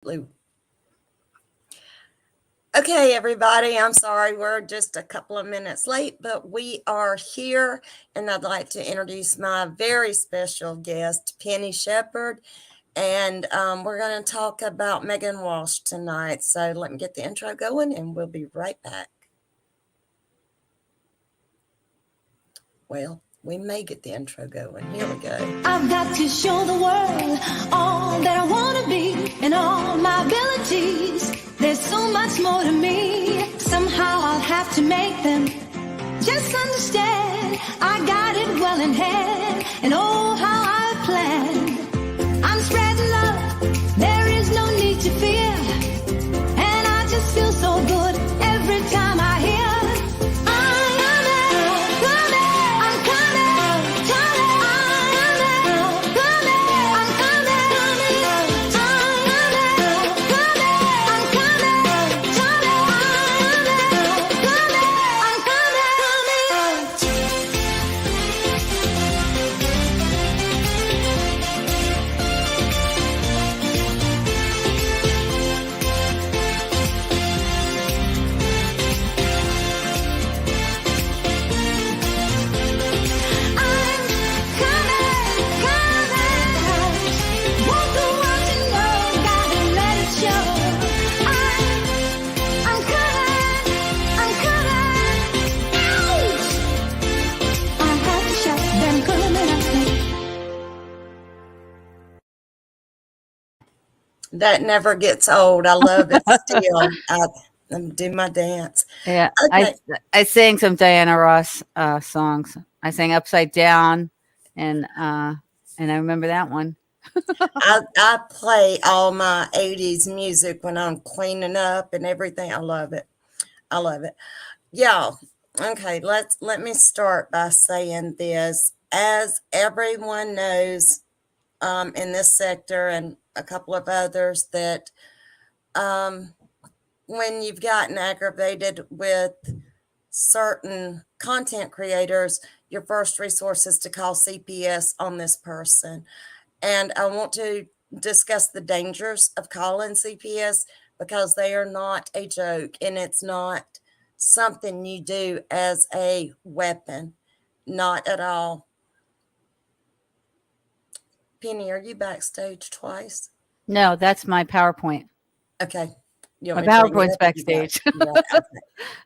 Okay, everybody, I'm sorry we're just a couple of minutes late, but we are here, and I'd like to introduce my very special guest, Penny Shepard, and we're going to talk about Meghan Walsh tonight. So let me get the intro going, and we'll be right back. Well, we may get the intro going. Here we go. I've got to show the world all that I want to be and all my abilities. There's so much more to me. Somehow I'll have to make them just understand. I got it well in hand, and oh, how I planned. I'm spreading love, there is no need to fear, and I just feel so good every time I hear That never gets old. I love it still. I do my dance. Yeah, Okay. I sang some Diana Ross songs. I sang Upside Down, and I remember that one. I play all my 80s music when I'm cleaning up and everything. I love it. I love it. Y'all, okay, let me start by saying this. As everyone knows, in this sector and a couple of others, that when you've gotten aggravated with certain content creators, your first resource is to call CPS on this person. And I want to discuss the dangers of calling CPS, because they are not a joke, and it's not something you do as a weapon. Not at all. Penny, are you backstage twice? No, that's my PowerPoint. Okay. My PowerPoint's backstage. Yeah, okay.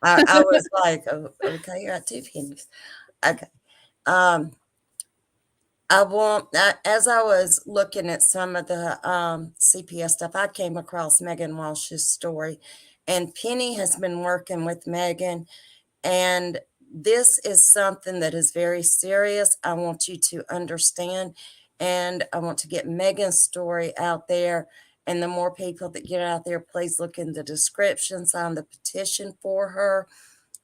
I was like, oh, okay, you're at two pennies. Okay. As I was looking at some of the CPS stuff, I came across Meghan Walsh's story, and Penny has been working with Meghan, and this is something that is very serious. I want you to understand, and I want to get Meghan's story out there. And the more people that get out there, please look in the description, sign the petition for her.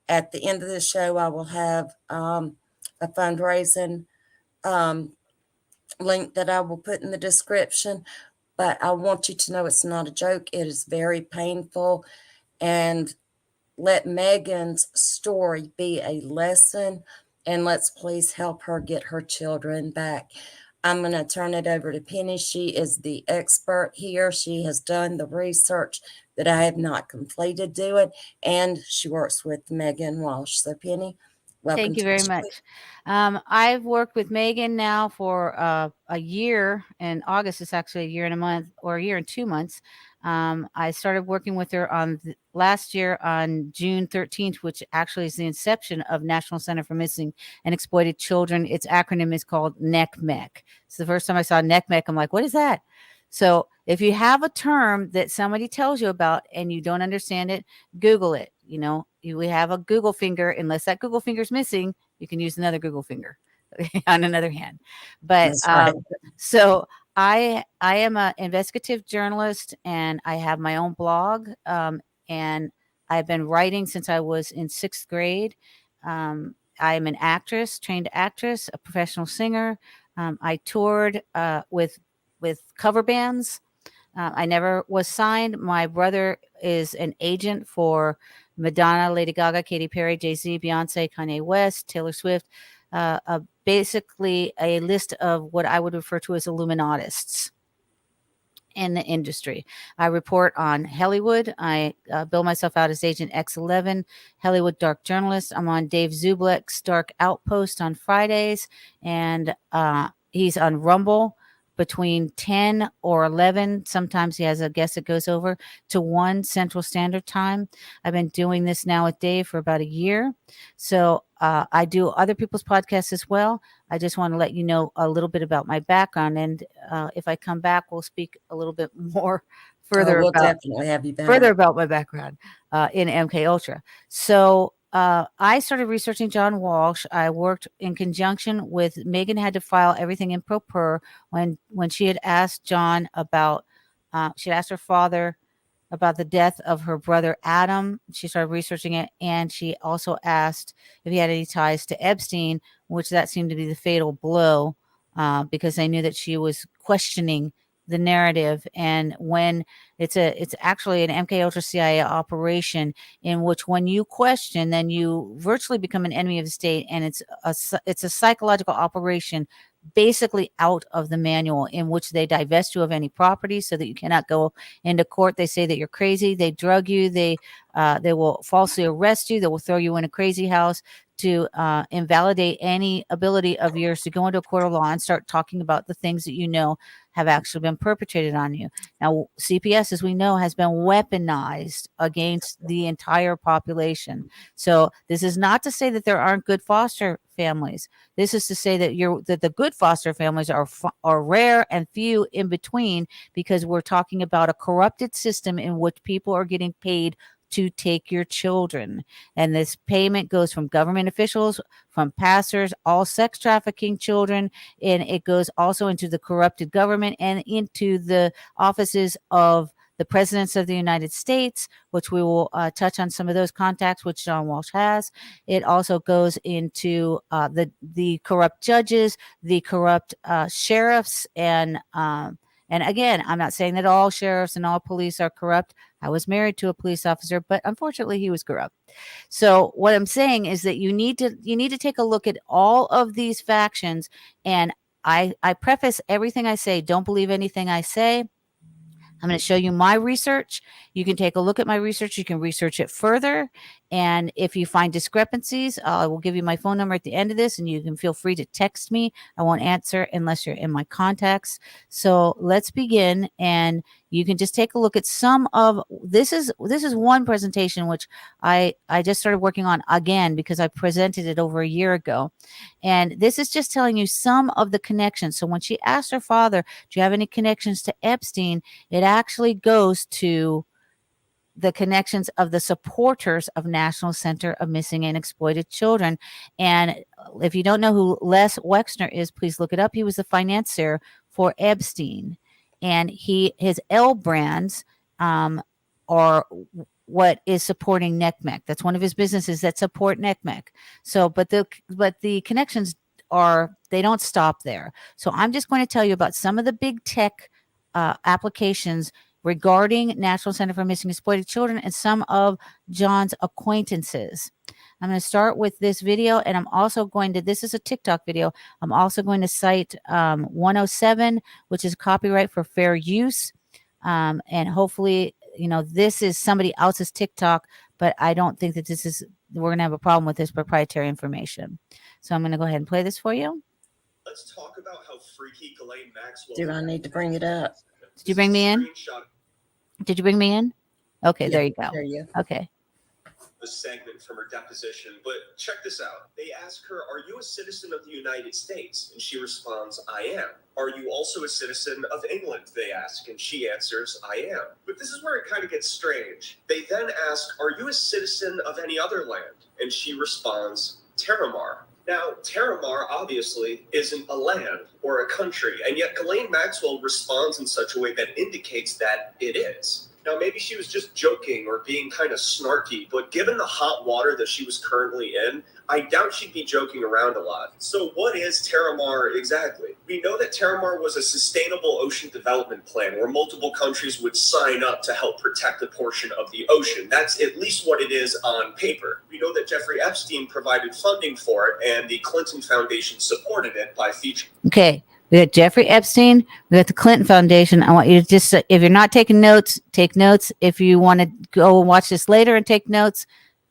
At the end of the show, I will have a fundraising link that I will put in the description. But I want you to know it's not a joke. It is very painful. And let Meghan's story be a lesson. And let's please help her get her children back. I'm going to turn it over to Penny. She is the expert here. She has done the research that I have not completed doing, and she works with Meghan Walsh. So, Penny, welcome. Thank you very much. I've worked with Meghan now for a year. In August, it's actually a year and a month, or a year and 2 months. I started working with her last year on June 13th, which actually is the inception of National Center for Missing and Exploited Children. Its acronym is called NECMEC. It's the first time I saw NECMEC. I'm like, what is that? So if you have a term that somebody tells you about and you don't understand it, Google it. You know, we have a Google finger. Unless that Google finger is missing, you can use another Google finger on another hand. But right. So I am an investigative journalist, and I have my own blog, and I've been writing since I was in 6th grade. I am an actress, trained actress, a professional singer. I toured with cover bands. I never was signed. My brother is an agent for Madonna, Lady Gaga, Katy Perry, Jay-Z, Beyonce, Kanye West, Taylor Swift. Basically a list of what I would refer to as Illuminatists. in the industry. I report on Hollywood. I bill myself out as Agent X11, Hollywood Dark Journalist. I'm on Davidzublick's Dark Outpost on Fridays, and he's on Rumble between 10 or 11. Sometimes he has a guest that goes over to 1 Central Standard Time. I've been doing this now with Dave for about a year. So I do other people's podcasts as well. I just want to let you know a little bit about my background. And if I come back, we'll speak a little bit more further We'll definitely have you back. further about my background in MK Ultra. So I started researching John Walsh. I worked in conjunction with Meghan, had to file everything in pro per when she had asked John about, she had asked her father about the death of her brother Adam. She started researching it, and she also asked if he had any ties to Epstein, which that seemed to be the fatal blow because they knew that she was questioning the narrative. And when it's actually an MK Ultra CIA operation in which when you question, then you virtually become an enemy of the state, and it's a psychological operation basically out of the manual, in which they divest you of any property so that you cannot go into court. They say that you're crazy. They drug you. They will falsely arrest you. They will throw you in a crazy house to invalidate any ability of yours to go into a court of law and start talking about the things that you know have actually been perpetrated on you. Now, CPS, as we know, has been weaponized against the entire population. So this is not to say that there aren't good foster families. This is to say that the good foster families are rare and few in between, because we're talking about a corrupted system in which people are getting paid to take your children. And this payment goes from government officials, from pastors, all sex trafficking children, and it goes also into the corrupted government and into the offices of the presidents of the United States, which we will touch on some of those contacts, which John Walsh has. It also goes into the corrupt judges, the corrupt sheriffs, and again, I'm not saying that all sheriffs and all police are corrupt. I was married to a police officer, but unfortunately he was corrupt. So what I'm saying is that you need to take a look at all of these factions. And I preface everything I say. Don't believe anything I say. I'm going to show you my research. You can take a look at my research. You can research it further. And if you find discrepancies, I will give you my phone number at the end of this, and you can feel free to text me. I won't answer unless you're in my contacts. So let's begin. And you can just take a look at some of this is one presentation which I just started working on again because I presented it over a year ago. And this is just telling you some of the connections. So when she asked her father, do you have any connections to Epstein? It actually goes to the connections of the supporters of National Center of Missing and Exploited Children. And if you don't know who Les Wexner is, please look it up. He was the financier for Epstein. And his L brands are what is supporting NCMEC. That's one of his businesses that support NCMEC. So, but the connections they don't stop there. So I'm just going to tell you about some of the big tech applications regarding National Center for Missing and Exploited Children and some of John's acquaintances. I'm going to start with this video, and I'm also going to, this is a TikTok video. I'm also going to cite 107, which is copyright for fair use. And hopefully, this is somebody else's TikTok, but I don't think that we're going to have a problem with this proprietary information. So I'm going to go ahead and play this for you. Let's talk about how freaky Ghislaine Maxwell. Do I need to bring it up? Did you bring me in? Did you bring me in? Okay, there you go. There you go. Okay. A segment from her deposition, but check this out. They ask her, "Are you a citizen of the United States?" And she responds, "I am." "Are you also a citizen of England?" they ask, and she answers, "I am." But this is where it kind of gets strange. They then ask, "Are you a citizen of any other land?" And she responds, "Terramar." Now, Terramar obviously isn't a land or a country, and yet Ghislaine Maxwell responds in such a way that indicates that it is. Now, maybe she was just joking or being kind of snarky, but given the hot water that she was currently in, I doubt she'd be joking around a lot. So what is Terramar exactly? We know that Terramar was a sustainable ocean development plan where multiple countries would sign up to help protect a portion of the ocean. That's at least what it is on paper. We know that Jeffrey Epstein provided funding for it, and the Clinton Foundation supported it by featuring. Okay. We got Jeffrey Epstein. We got the Clinton Foundation. I want you to just, if you're not taking notes, take notes. If you want to go and watch this later and take notes,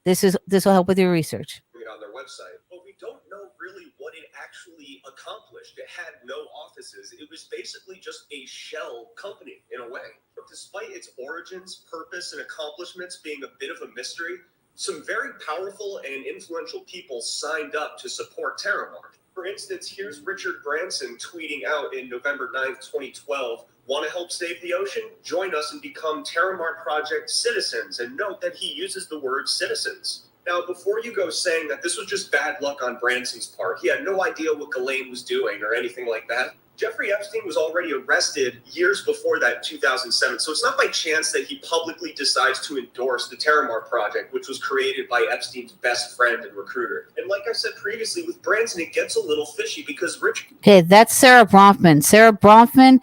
this will help with your research. On their website, but we don't know really what it actually accomplished. It had no offices. It was basically just a shell company in a way. But despite its origins, purpose, and accomplishments being a bit of a mystery, some very powerful and influential people signed up to support Terramark. For instance, here's Richard Branson tweeting out in November 9th, 2012, "Want to help save the ocean? Join us and become Terramark Project citizens." And note that he uses the word citizens. Now, before you go saying that this was just bad luck on Branson's part, he had no idea what Ghislaine was doing or anything like that. Jeffrey Epstein was already arrested years before that in 2007, so it's not by chance that he publicly decides to endorse the Terramark Project, which was created by Epstein's best friend and recruiter. And like I said previously, with Branson, it gets a little fishy because Okay, that's Sarah Bronfman. Sarah Bronfman,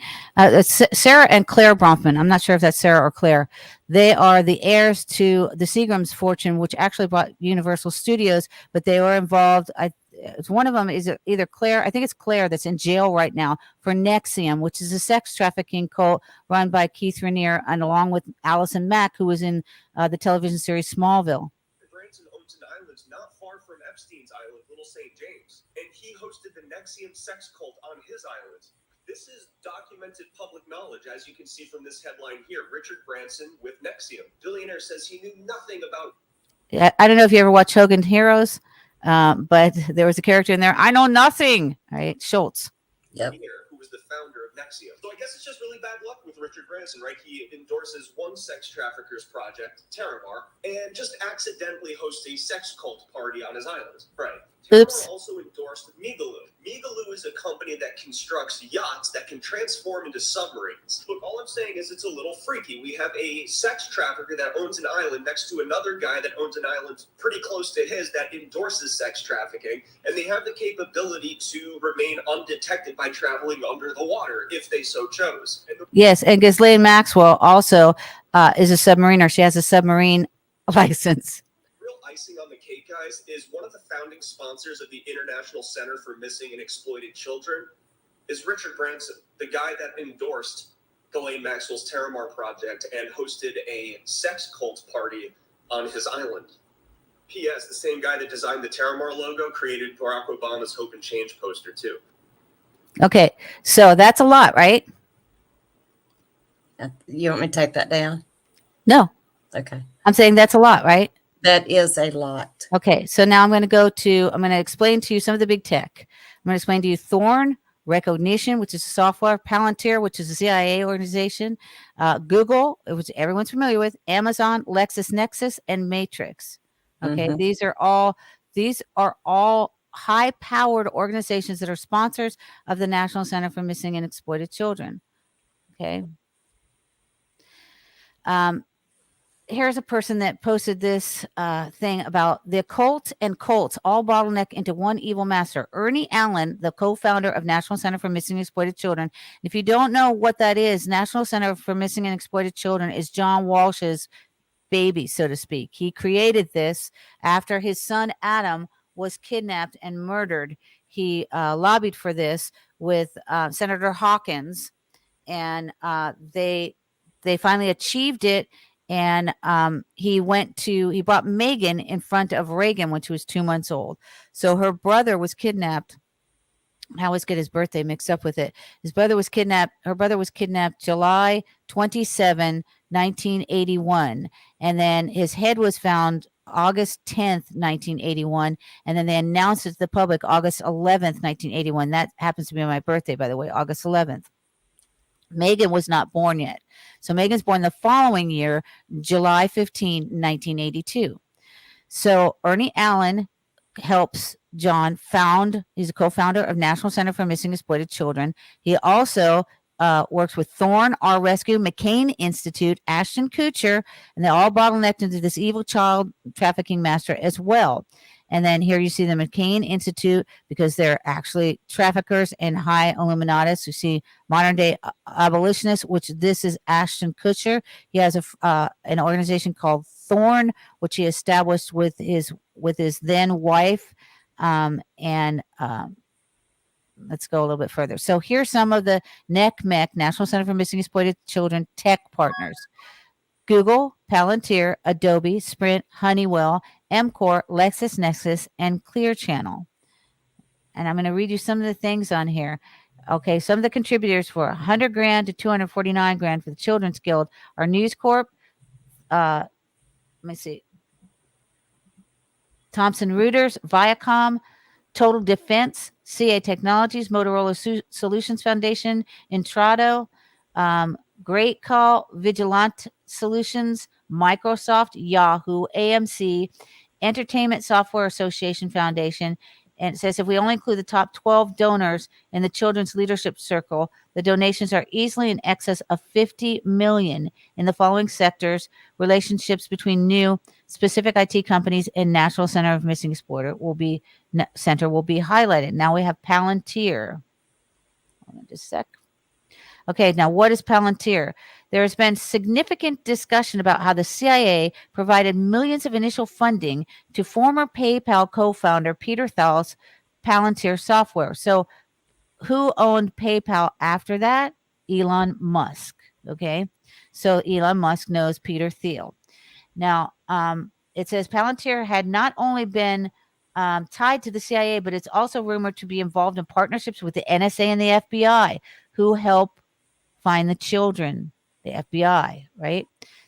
Sarah and Claire Bronfman. I'm not sure if that's Sarah or Claire. They are the heirs to the Seagram's fortune, which actually bought Universal Studios, but they were involved. One of them is either Claire, I think it's Claire, that's in jail right now for NXIVM, which is a sex trafficking cult run by Keith Raniere, and along with Allison Mack, who was in the television series Smallville. Branson owns an island not far from Epstein's island, Little St. James, and he hosted the NXIVM sex cult on his island. This is documented public knowledge, as you can see from this headline here. Richard Branson with NXIVM. Billionaire says he knew nothing about. I don't know if you ever watch Hogan Heroes. But there was a character in there. I know nothing. Right, Schultz. Yep. Who was the founder of NXIVM. So I guess it's just really bad luck with Richard Branson, right? He endorses one sex traffickers project, Terramark, and just accidentally hosts a sex cult party on his island. Right. Terramark also endorsed Meghaloo. Meghaloo is a company that constructs yachts that can transform into submarines. Look, all I'm saying is it's a little freaky. We have a sex trafficker that owns an island next to another guy that owns an island pretty close to his that endorses sex trafficking, and they have the capability to remain undetected by traveling under the water if they so chose. Yes, and Ghislaine Maxwell also is a submariner. She has a submarine license. Icing on the cake, guys, is one of the founding sponsors of the International Center for Missing and Exploited Children is Richard Branson, the guy that endorsed Ghislaine Maxwell's Terramark Project and hosted a sex cult party on his island. P.S. The same guy that designed the Terramark logo created Barack Obama's Hope and Change poster too. Okay, so that's a lot, right? You want me to take that down? No. Okay. I'm saying that's a lot, right? That is a lot. Okay, so now I'm going to explain to you some of the big tech. I'm going to explain to you Thorn, Recognition, which is a software, Palantir, which is a CIA organization, Google, which everyone's familiar with, Amazon, LexisNexis, and Matrix. Okay, these are all high-powered organizations that are sponsors of the National Center for Missing and Exploited Children. Okay. Here's a person that posted this thing about the occult and cults all bottleneck into one evil master. Ernie Allen, the co-founder of National Center for Missing and Exploited Children. If you don't know what that is, National Center for Missing and Exploited Children is John Walsh's baby, so to speak. He created this after his son Adam was kidnapped and murdered. He lobbied for this with Senator Hawkins, and they finally achieved it. And he brought Meghan in front of Reagan when she was 2 months old. So her brother was kidnapped. I always get his birthday mixed up with it. Her brother was kidnapped July 27, 1981. And then his head was found August 10th, 1981. And then they announced it to the public August 11th, 1981. That happens to be my birthday, by the way, August 11th. Meghan was not born yet. So Meghan's born the following year, July 15, 1982. So Ernie Allen helps John he's a co-founder of National Center for Missing and Exploited Children. He also works with Thorn, Our Rescue, McCain Institute, Ashton Kutcher, and they all bottlenecked into this evil child trafficking master as well. And then here you see the McCain Institute, because they're actually traffickers and high Illuminatis. You see modern day abolitionists, which this is Ashton Kutcher. He has an organization called Thorn, which he established with his then wife. And let's go a little bit further. So here's some of the NCMEC, National Center for Missing and Exploited Children tech partners. Google, Palantir, Adobe, Sprint, Honeywell, MCOR, LexisNexis, and Clear Channel. And I'm going to read you some of the things on here. Okay, some of the contributors for $100,000 to $249,000 for the Children's Guild are News Corp. Let me see. Thomson Reuters, Viacom, Total Defense, CA Technologies, Motorola Solutions Foundation, Intrado, Great Call, Vigilant Solutions, Microsoft, Yahoo, AMC, Entertainment Software Association Foundation. And it says if we only include the top 12 donors in the Children's Leadership Circle, the donations are easily in excess of $50 million in the following sectors. Relationships between new specific IT companies and National Center of Missing Exploited will be highlighted. Now we have Palantir. Hold on just a sec. Okay, now what is Palantir? There has been significant discussion about how the CIA provided millions of initial funding to former PayPal co-founder Peter Thiel's Palantir software. So who owned PayPal after that? Elon Musk. Okay, so Elon Musk knows Peter Thiel. Now, it says Palantir had not only been tied to the CIA, but it's also rumored to be involved in partnerships with the NSA and the FBI, who help find the children, the FBI, right?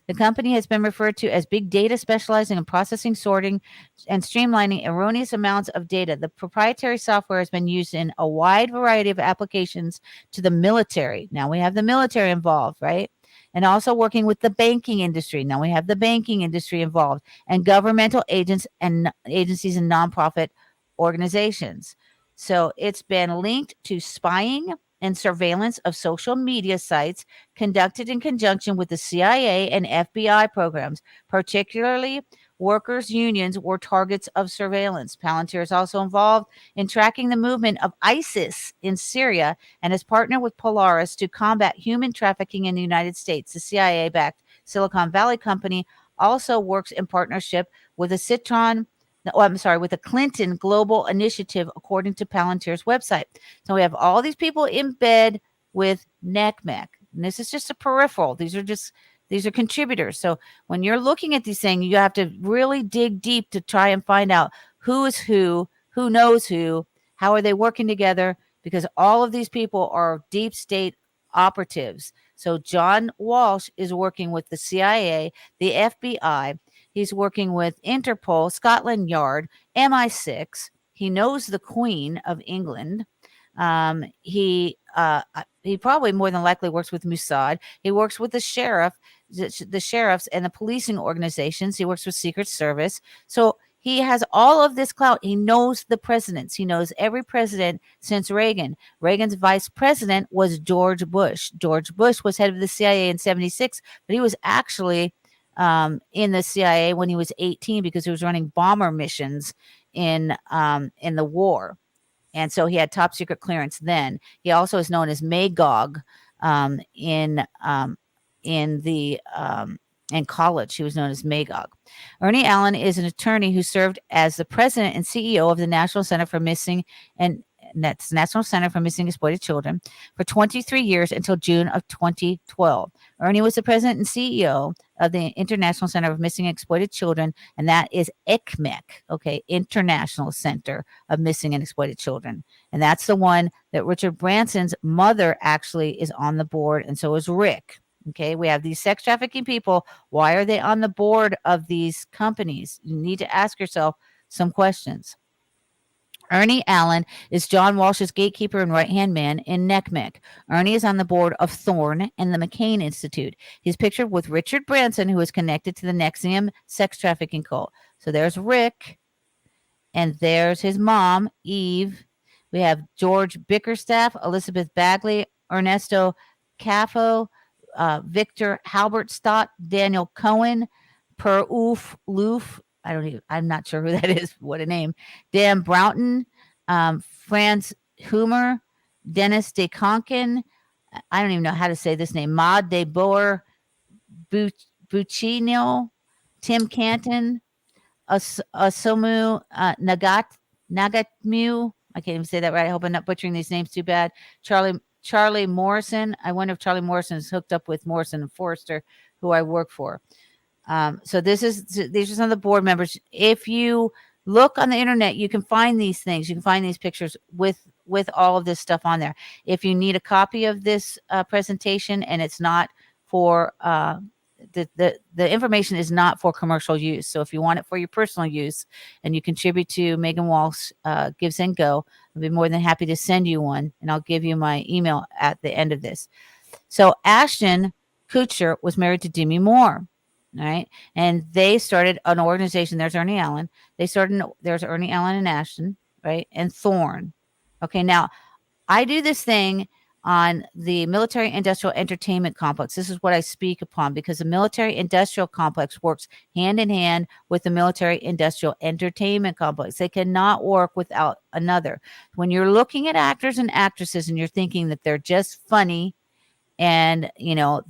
The company has been referred to as big data, specializing in processing, sorting, and streamlining erroneous amounts of data. The proprietary software has been used in a wide variety of applications to the military. Now we have the military involved, right? And also working with the banking industry. Now we have the banking industry involved, and governmental agents and agencies and nonprofit organizations. So it's been linked to spying and surveillance of social media sites conducted in conjunction with the CIA and FBI programs. Particularly, workers' unions were targets of surveillance. Palantir is also involved in tracking the movement of ISIS in Syria and has partnered with Polaris to combat human trafficking in the United States. The CIA-backed Silicon Valley company also works in partnership with the with the Clinton Global Initiative, according to Palantir's website. So we have all these people in bed with NCMEC. And this is just a peripheral. These are contributors. So when you're looking at these things, you have to really dig deep to try and find out who is who knows who, how are they working together, because all of these people are deep state operatives. So John Walsh is working with the CIA, the FBI. He's working with Interpol, Scotland Yard, MI6. He knows the Queen of England. He probably more than likely works with Mossad. He works with the sheriffs and the policing organizations. He works with Secret Service. So he has all of this clout. He knows the presidents. He knows every president since Reagan. Reagan's vice president was George Bush. George Bush was head of the CIA in 1976, but he was actually in the CIA when he was 18 because he was running bomber missions in the war. And so he had top secret clearance then. He also is known as Magog in college. He was known as Magog. Ernie Allen is an attorney who served as the president and CEO of the National Center for Missing and Exploited Children for 23 years until June of 2012. Ernie was the president and CEO of the International Center of Missing and Exploited Children, and that is ICMEC, okay, International Center of Missing and Exploited Children. And that's the one that Richard Branson's mother actually is on the board, and so is Rick. Okay, we have these sex trafficking people. Why are they on the board of these companies? You need to ask yourself some questions. Ernie Allen is John Walsh's gatekeeper and right-hand man in NCMEC. Ernie is on the board of Thorn and the McCain Institute. He's pictured with Richard Branson, who is connected to the NXIVM sex trafficking cult. So there's Rick, and there's his mom, Eve. We have George Bickerstaff, Elizabeth Bagley, Ernesto Caffo, Victor Halberstadt, Daniel Cohen, Per Oof Loof. I'm not sure who that is. What a name. Dan Broughton, Franz Humer, Dennis DeConkin. I don't even know how to say this name. Maud de Boer, Buccino, Tim Canton, Asomu Nagatmu. I can't even say that right. I hope I'm not butchering these names too bad. Charlie Morrison. I wonder if Charlie Morrison is hooked up with Morrison and Forrester, who I work for. So these are some of the board members. If you look on the internet, you can find these things. You can find these pictures with all of this stuff on there. If you need a copy of this presentation, and it's not for the information is not for commercial use. So if you want it for your personal use and you contribute to Meghan Walsh Gives and Go, I'll be more than happy to send you one, and I'll give you my email at the end of this. So Ashton Kutcher was married to Demi Moore. All right. And they started an organization. There's Ernie Allen. There's Ernie Allen and Ashton, right? And Thorne. Okay. Now, I do this thing on the military industrial entertainment complex. This is what I speak upon, because the military industrial complex works hand in hand with the military industrial entertainment complex. They cannot work without another. When you're looking at actors and actresses and you're thinking that they're just funny and,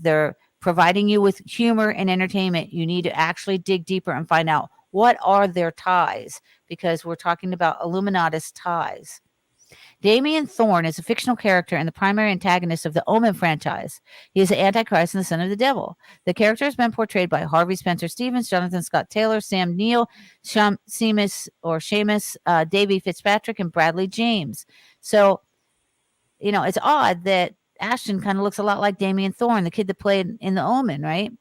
they're providing you with humor and entertainment, you need to actually dig deeper and find out what are their ties, because we're talking about Illuminatus ties. Damien Thorne is a fictional character and the primary antagonist of the Omen franchise. He is the Antichrist and the son of the devil. The character has been portrayed by Harvey Spencer Stevens, Jonathan Scott Taylor, Sam Neill, Seamus, Davey Fitzpatrick, and Bradley James. So, it's odd that Ashton kind of looks a lot like Damien Thorne, the kid that played in The Omen, right?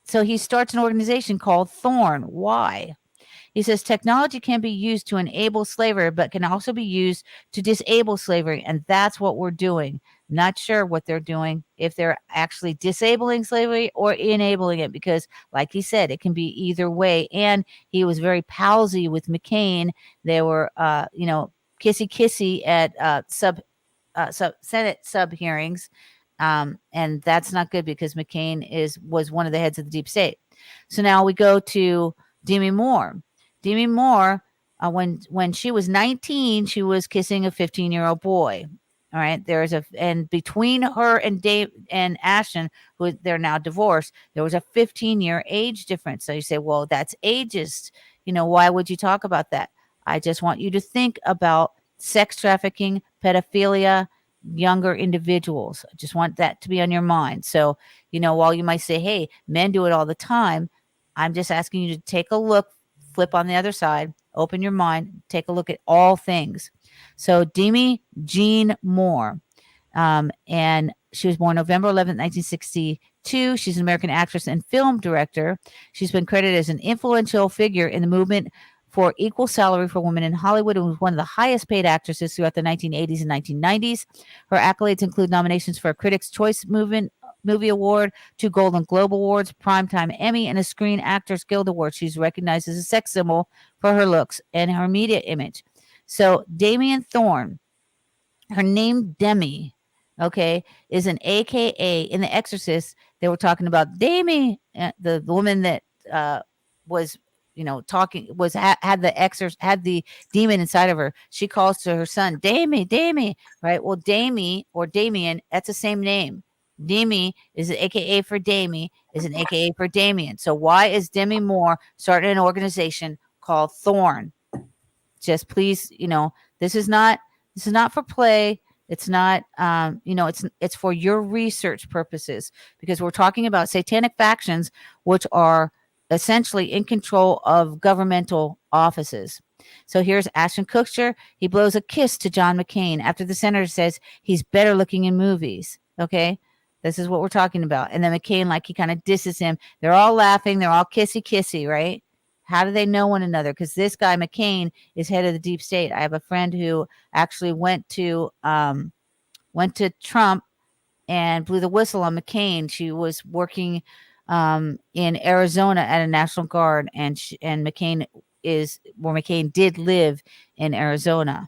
So he starts an organization called Thorne. Why? He says technology can be used to enable slavery, but can also be used to disable slavery. And that's what we're doing. Not sure what they're doing, if they're actually disabling slavery or enabling it, because like he said, it can be either way. And he was very palsy with McCain. They were, kissy at Senate sub hearings. And that's not good, because McCain was one of the heads of the deep state. So now we go to Demi Moore. Demi Moore, when she was 19, she was kissing a 15-year-old boy. All right. And between her and Ashton, who they're now divorced, there was a 15-year age difference. So you say, well, that's ageist. Why would you talk about that? I just want you to think about sex trafficking, pedophilia, younger individuals. I just want that to be on your mind. So, while you might say, hey, men do it all the time, I'm just asking you to take a look, flip on the other side, open your mind, take a look at all things. So Demi Jean Moore, and she was born November 11th, 1962. She's an American actress and film director. She's been credited as an influential figure in the movement for equal salary for women in Hollywood, and was one of the highest paid actresses throughout the 1980s and 1990s. Her accolades include nominations for a Critics' Choice Movie Award, 2 Golden Globe Awards, Primetime Emmy, and a Screen Actors Guild Award. She's recognized as a sex symbol for her looks and her media image. So Damien Thorne, her name Demi, okay, is an AKA. In The Exorcist, they were talking about Demi, the woman that was talking, had the demon inside of her. She calls to her son, Demi, right? Well, Demi or Damien, that's the same name. Demi is an AKA for Demi, is an AKA for Damien. So why is Demi Moore starting an organization called Thorne? Just please, this is not for play. It's not, it's for your research purposes, because we're talking about satanic factions, which are essentially in control of governmental offices. So here's Ashton Kutcher. He blows a kiss to John McCain after the senator says he's better looking in movies. Okay. This is what we're talking about. And then McCain, he kind of disses him. They're all laughing. They're all kissy, right? How do they know one another? Because this guy, McCain, is head of the deep state. I have a friend who actually went to Trump and blew the whistle on McCain. She was working in Arizona at a National Guard, and McCain did live in Arizona.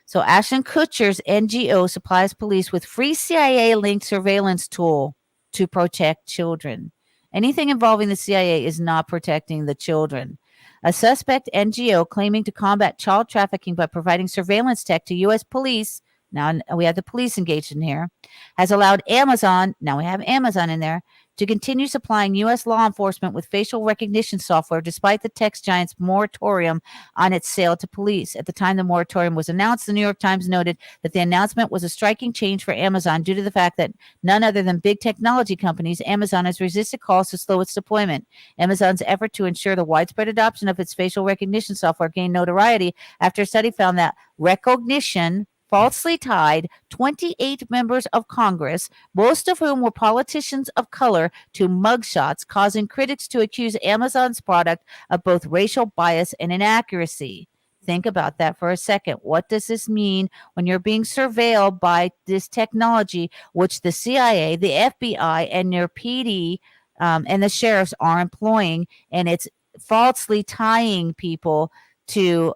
So Ashton Kutcher's NGO supplies police with free CIA-linked surveillance tool to protect children. Anything involving the CIA is not protecting the children. A suspect NGO claiming to combat child trafficking by providing surveillance tech to U.S. police, now we have the police engaged in here, has allowed Amazon, now we have Amazon in there, to continue supplying U.S. law enforcement with facial recognition software despite the tech giant's moratorium on its sale to police. At the time the moratorium was announced, the New York Times noted that the announcement was a striking change for Amazon due to the fact that none other than big technology companies, Amazon has resisted calls to slow its deployment. Amazon's effort to ensure the widespread adoption of its facial recognition software gained notoriety after a study found that Rekognition falsely tied 28 members of Congress, most of whom were politicians of color, to mugshots, causing critics to accuse Amazon's product of both racial bias and inaccuracy. Think about that for a second. What does this mean when you're being surveilled by this technology, which the CIA, the FBI, and your PD and the sheriffs are employing, and it's falsely tying people to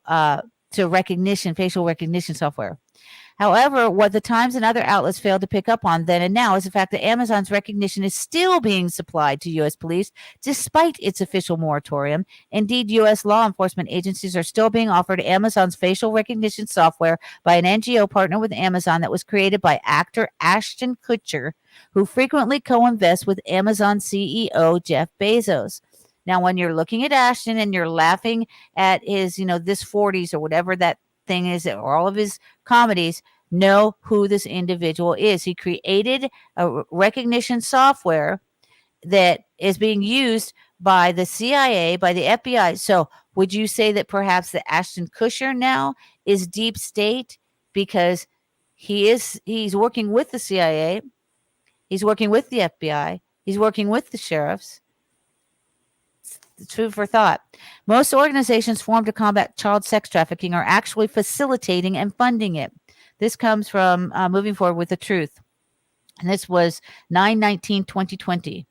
recognition, facial recognition software? However, what the Times and other outlets failed to pick up on then and now is the fact that Amazon's recognition is still being supplied to U.S. police despite its official moratorium. Indeed, U.S. law enforcement agencies are still being offered Amazon's facial recognition software by an NGO partner with Amazon that was created by actor Ashton Kutcher, who frequently co-invests with Amazon CEO Jeff Bezos. Now, when you're looking at Ashton and you're laughing at his, this 40s or whatever that thing is, or all of his comedies, know who this individual is. He created a recognition software that is being used by the CIA, by the FBI. So would you say that perhaps the Ashton Kutcher now is deep state because he's working with the CIA, he's working with the FBI, he's working with the sheriffs? It's food for thought. Most organizations formed to combat child sex trafficking are actually facilitating and funding it. This comes from Moving Forward with the Truth. And this was 9/19/2020.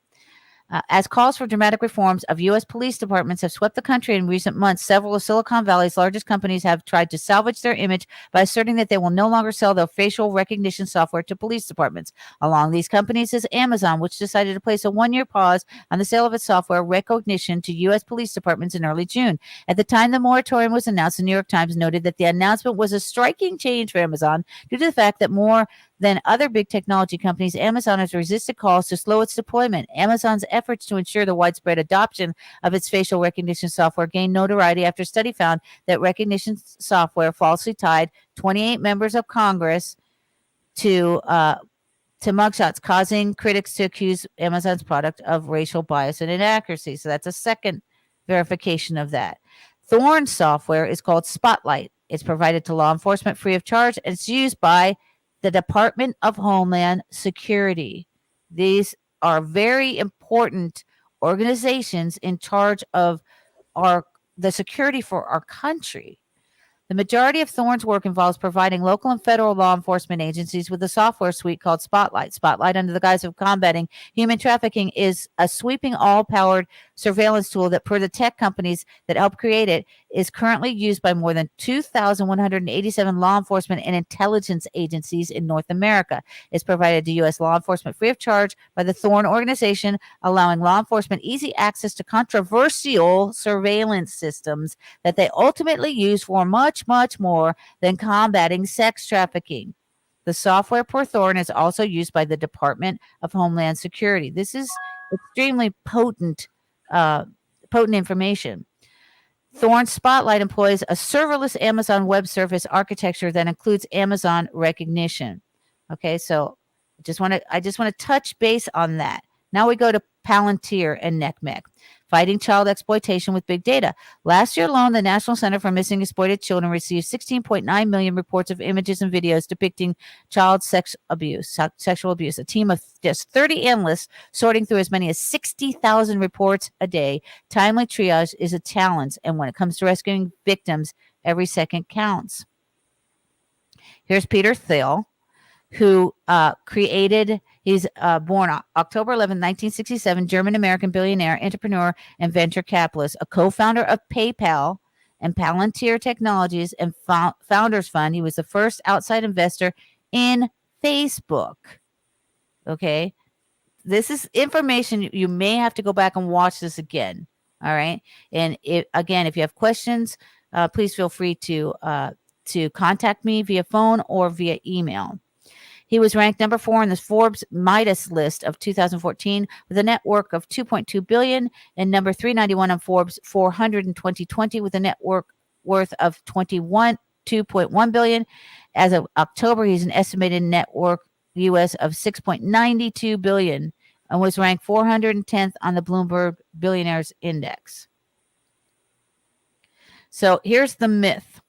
As calls for dramatic reforms of U.S. police departments have swept the country in recent months, several of Silicon Valley's largest companies have tried to salvage their image by asserting that they will no longer sell their facial recognition software to police departments. Along these companies is Amazon, which decided to place a one-year pause on the sale of its software Rekognition to U.S. police departments in early June. At the time the moratorium was announced, the New York Times noted that the announcement was a striking change for Amazon due to the fact that more than other big technology companies, Amazon has resisted calls to slow its deployment. Amazon's efforts to ensure the widespread adoption of its facial recognition software gained notoriety after a study found that recognition software falsely tied 28 members of Congress to mugshots, causing critics to accuse Amazon's product of racial bias and inaccuracy. So that's a second verification of that. Thorn software is called Spotlight. It's provided to law enforcement free of charge, and it's used by the Department of Homeland Security. These are very important organizations in charge of the security for our country. The majority of Thorn's work involves providing local and federal law enforcement agencies with a software suite called Spotlight. Spotlight, under the guise of combating human trafficking, is a sweeping, all-powered surveillance tool that, per the tech companies that help create it, is currently used by more than 2,187 law enforcement and intelligence agencies in North America. It's provided to U.S. law enforcement free of charge by the Thorn organization, allowing law enforcement easy access to controversial surveillance systems that they ultimately use for much more than combating sex trafficking. The software per Thorn is also used by the Department of Homeland Security. This is extremely potent information. Thorn Spotlight employs a serverless Amazon Web Service architecture that includes Amazon Recognition. Okay, so I just want to touch base on that. Now we go to Palantir and NCMEC, fighting child exploitation with big data. Last year alone, the National Center for Missing Exploited Children received 16.9 million reports of images and videos depicting child sexual abuse. A team of just 30 analysts sorting through as many as 60,000 reports a day. Timely triage is a challenge, and when it comes to rescuing victims, every second counts. Here's Peter Thiel, who he's born October 11, 1967, German-American billionaire, entrepreneur, and venture capitalist, a co-founder of PayPal and Palantir Technologies and Founders Fund. He was the first outside investor in Facebook. Okay. This is information you may have to go back and watch this again. All right. And if you have questions, please feel free to contact me via phone or via email. He was ranked number 4 in the Forbes Midas list of 2014 with a net worth of $2.2 billion, and number 391 on Forbes 400 in 2020 with a net worth of $2.1 billion. As of October, he's an estimated net worth US of $6.92 billion and was ranked 410th on the Bloomberg Billionaires Index. So here's the myth.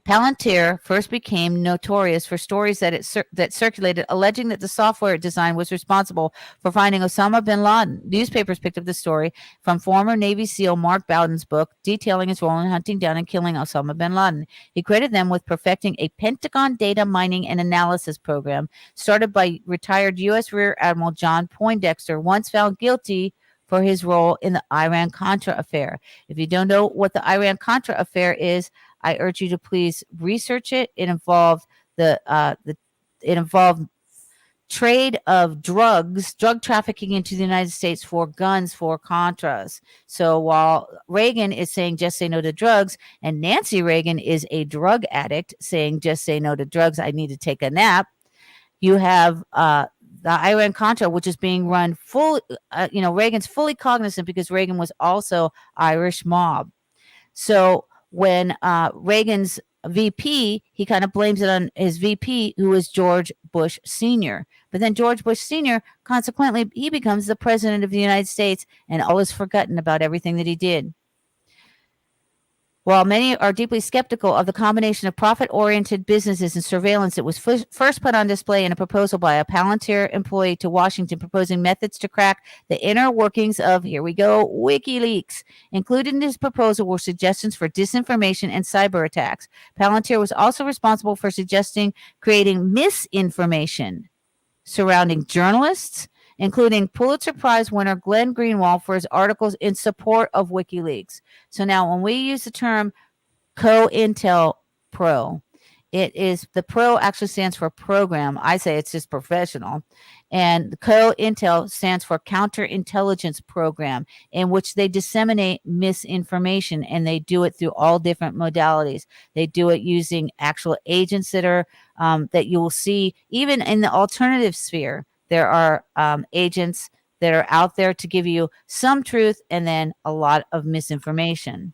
Palantir first became notorious for stories that that circulated alleging that the software it designed was responsible for finding Osama bin Laden. Newspapers picked up the story from former Navy SEAL Mark Bowden's book detailing his role in hunting down and killing Osama bin Laden. He credited them with perfecting a Pentagon data mining and analysis program started by retired U.S. Rear Admiral John Poindexter, once found guilty for his role in the Iran-Contra affair. If you don't know what the Iran-Contra affair is, I urge you to please research it. It involved trade of drugs, drug trafficking into the United States for guns for Contras. So while Reagan is saying just say no to drugs, and Nancy Reagan is a drug addict saying just say no to drugs, I need to take a nap, you have the Iran-Contra, which is being run full, Reagan's fully cognizant because Reagan was also Irish mob. So when Reagan's VP, he kind of blames it on his VP, who was George Bush Sr. But then George Bush Sr., consequently, he becomes the president of the United States, and all is forgotten about everything that he did. While many are deeply skeptical of the combination of profit-oriented businesses and surveillance that was first put on display in a proposal by a Palantir employee to Washington proposing methods to crack the inner workings of, here we go, WikiLeaks. Included in this proposal were suggestions for disinformation and cyber attacks. Palantir was also responsible for suggesting creating misinformation surrounding journalists, including Pulitzer Prize winner Glenn Greenwald for his articles in support of WikiLeaks. So now when we use the term COINTELPRO, it is, the pro actually stands for program. I say it's just professional. And the COINTEL stands for counterintelligence program, in which they disseminate misinformation, and they do it through all different modalities. They do it using actual agents that are, that you will see even in the alternative sphere. There are agents that are out there to give you some truth and then a lot of misinformation.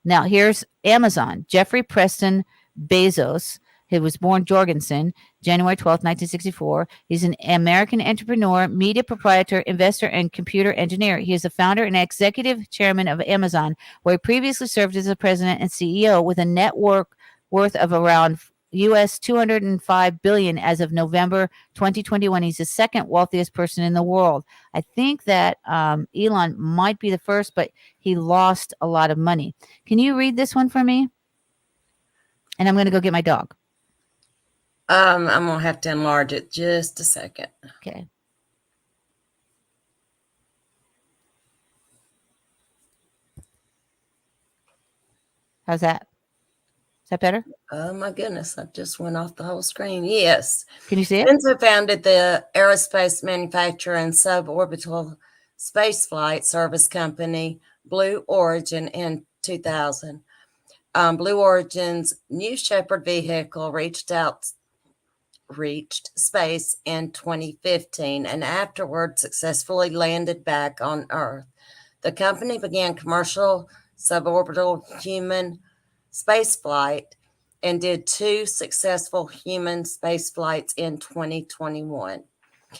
Now, here's Amazon. Jeffrey Preston Bezos. He was born Jorgensen, January 12, 1964. He's an American entrepreneur, media proprietor, investor, and computer engineer. He is the founder and executive chairman of Amazon, where he previously served as the president and CEO with a net worth of around US $205 billion as of November 2021. He's the second wealthiest person in the world. I think that Elon might be the first, but he lost a lot of money. Can you read this one for me? And I'm going to go get my dog. I'm going to have to enlarge it just a second. Okay. How's that? Is that better? Oh my goodness, I just went off the whole screen. Yes. Can you see it? Spencer founded the aerospace manufacturer and suborbital spaceflight service company Blue Origin in 2000. Blue Origin's new Shepard vehicle reached space in 2015 and afterwards successfully landed back on Earth. The company began commercial suborbital human spaceflight and did 2 successful human space flights in 2021.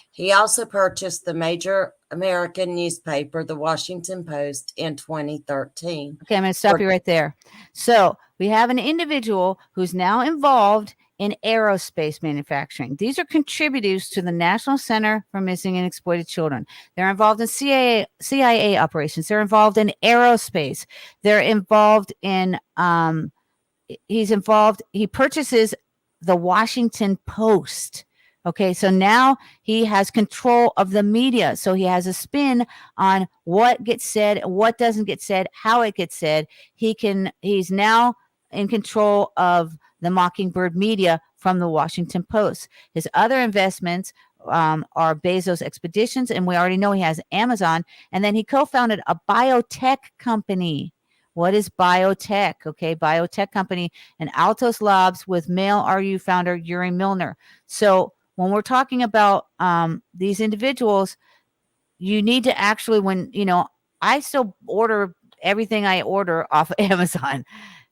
He also purchased the major American newspaper, The Washington Post, in 2013. Okay, I'm going to stop you right there. So we have an individual who's now involved in aerospace manufacturing. These are contributors to the National Center for Missing and Exploited Children. They're involved in CIA operations. They're involved in aerospace. They're involved in, he purchases the Washington Post. Okay, so now he has control of the media. So he has a spin on what gets said, what doesn't get said, how it gets said. He's now in control of the Mockingbird media from the Washington Post. His other investments are Bezos Expeditions, and we already know he has Amazon. And then he co-founded a biotech company What is biotech? Okay, biotech company, and Altos Labs with male RU founder Yuri Milner. So when we're talking about these individuals, you need to actually, when, I still order everything I order off of Amazon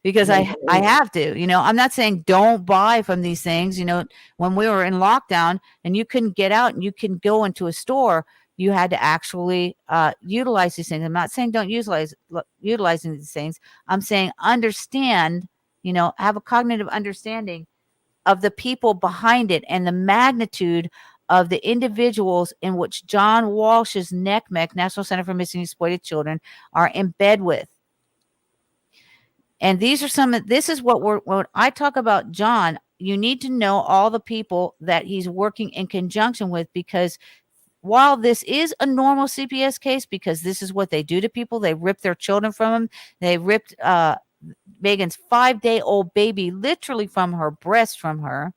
because I have to, I'm not saying don't buy from these things. When we were in lockdown and you couldn't get out and you can go into a store, you had to actually utilize these things. I'm not saying don't utilizing these things. I'm saying understand, have a cognitive understanding of the people behind it and the magnitude of the individuals in which John Walsh's NCMEC, National Center for Missing and Exploited Children, are in bed with. And this is when I talk about John, you need to know all the people that he's working in conjunction with, because while this is a normal CPS case, because this is what they do to people, they rip their children from them. They ripped Megan's 5-day-old baby literally from her breast from her,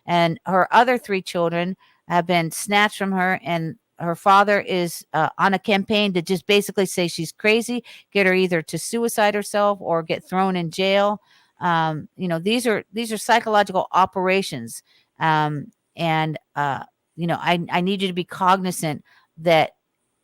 and her other 3 children have been snatched from her, and her father is on a campaign to just basically say she's crazy, get her either to suicide herself or get thrown in jail. These are psychological operations, and I need you to be cognizant that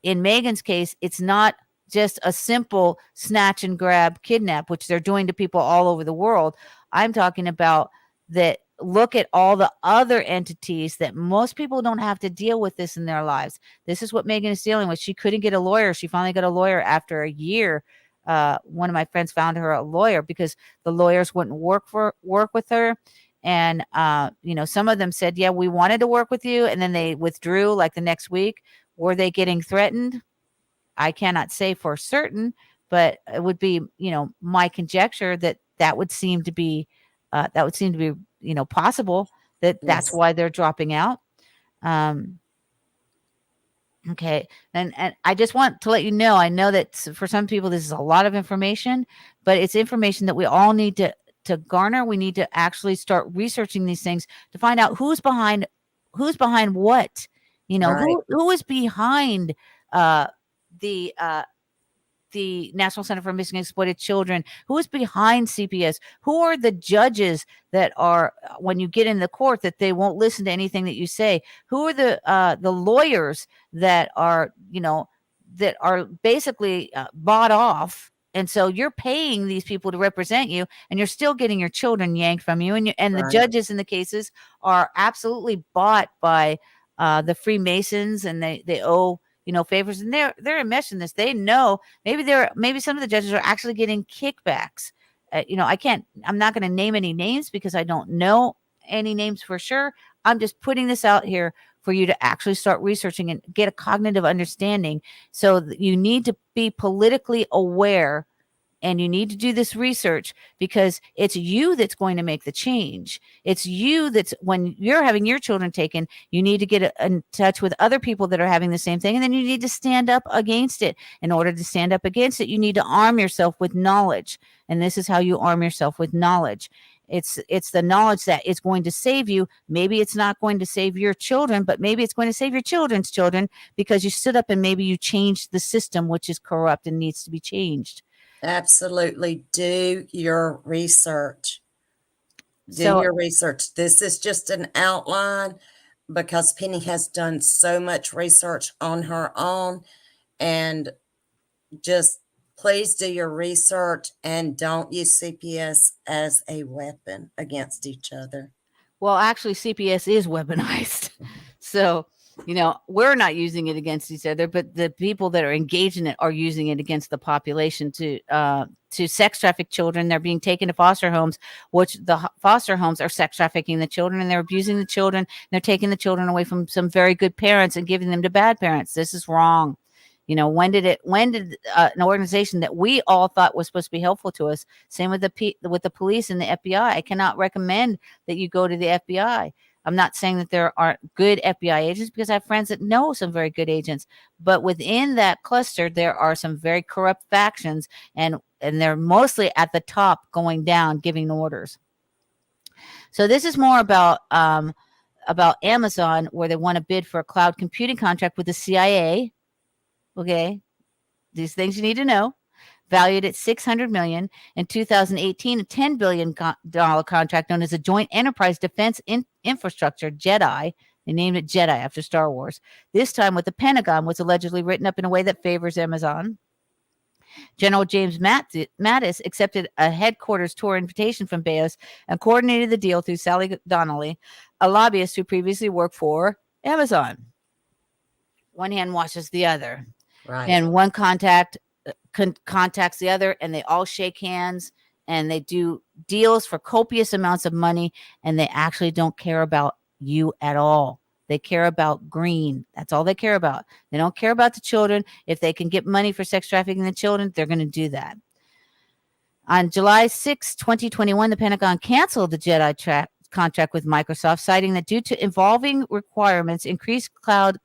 in Megan's case, it's not just a simple snatch and grab kidnap, which they're doing to people all over the world. I'm talking about that. Look at all the other entities that most people don't have to deal with this in their lives. This is what Megan is dealing with. She couldn't get a lawyer. She finally got a lawyer after a year. One of my friends found her a lawyer because the lawyers wouldn't work with her. And, some of them said, yeah, we wanted to work with you. And then they withdrew like the next week. Were they getting threatened? I cannot say for certain, but it would be, my conjecture that would seem to be possible that's why they're dropping out. Okay. And I just want to let you know, I know that for some people, this is a lot of information, but it's information that we all need to garner. We need to actually start researching these things to find out who's behind what, Right. who is behind the National Center for Missing and Exploited Children, who is behind CPS, who are the judges that are, when you get in the court, that they won't listen to anything that you say, who are the lawyers that are, that are basically bought off. And so you're paying these people to represent you, and you're still getting your children yanked from you. And the judges in the cases are absolutely bought by the Freemasons, and they owe favors, and they're enmeshed in this. They know maybe some of the judges are actually getting kickbacks. I'm not going to name any names because I don't know any names for sure. I'm just putting this out here for you to actually start researching and get a cognitive understanding. So you need to be politically aware, and you need to do this research, because it's you that's going to make the change. It's you that's, when you're having your children taken, you need to get in touch with other people that are having the same thing. And then you need to stand up against it. In order to stand up against it, you need to arm yourself with knowledge. And this is how you arm yourself with knowledge. It's the knowledge that is going to save you. Maybe it's not going to save your children, but maybe it's going to save your children's children, because you stood up and maybe you changed the system, which is corrupt and needs to be changed. Absolutely. Do your research. Your research. This is just an outline, because Penny has done so much research on her own. And just please do your research, and don't use CPS as a weapon against each other. Well, actually, CPS is weaponized. So, we're not using it against each other, but the people that are engaged in it are using it against the population to sex traffic children. They're being taken to foster homes, which the foster homes are sex trafficking the children, and they're abusing the children. They're taking the children away from some very good parents and giving them to bad parents. This is wrong. When did an organization that we all thought was supposed to be helpful to us, same with the police and the FBI. I cannot recommend that you go to the FBI. I'm not saying that there aren't good FBI agents, because I have friends that know some very good agents, but within that cluster, there are some very corrupt factions, and they're mostly at the top going down, giving orders. So this is more about Amazon, where they want to bid for a cloud computing contract with the CIA. Okay. These things you need to know. valued at $600 million. In 2018, a $10 billion contract known as the Joint Enterprise Defense Infrastructure, JEDI. They named it JEDI after Star Wars. This time with the Pentagon, was allegedly written up in a way that favors Amazon. General James Mattis accepted a headquarters tour invitation from Bezos and coordinated the deal through Sally Donnelly, a lobbyist who previously worked for Amazon. One hand washes the other. Right. And one contacts the other, and they all shake hands, and they do deals for copious amounts of money, and they actually don't care about you at all. They care about green. That's all they care about. They don't care about the children. If they can get money for sex trafficking the children, they're going to do that. On July 6, 2021, the Pentagon canceled the JEDI contract with Microsoft, citing that due to evolving requirements, increased cloud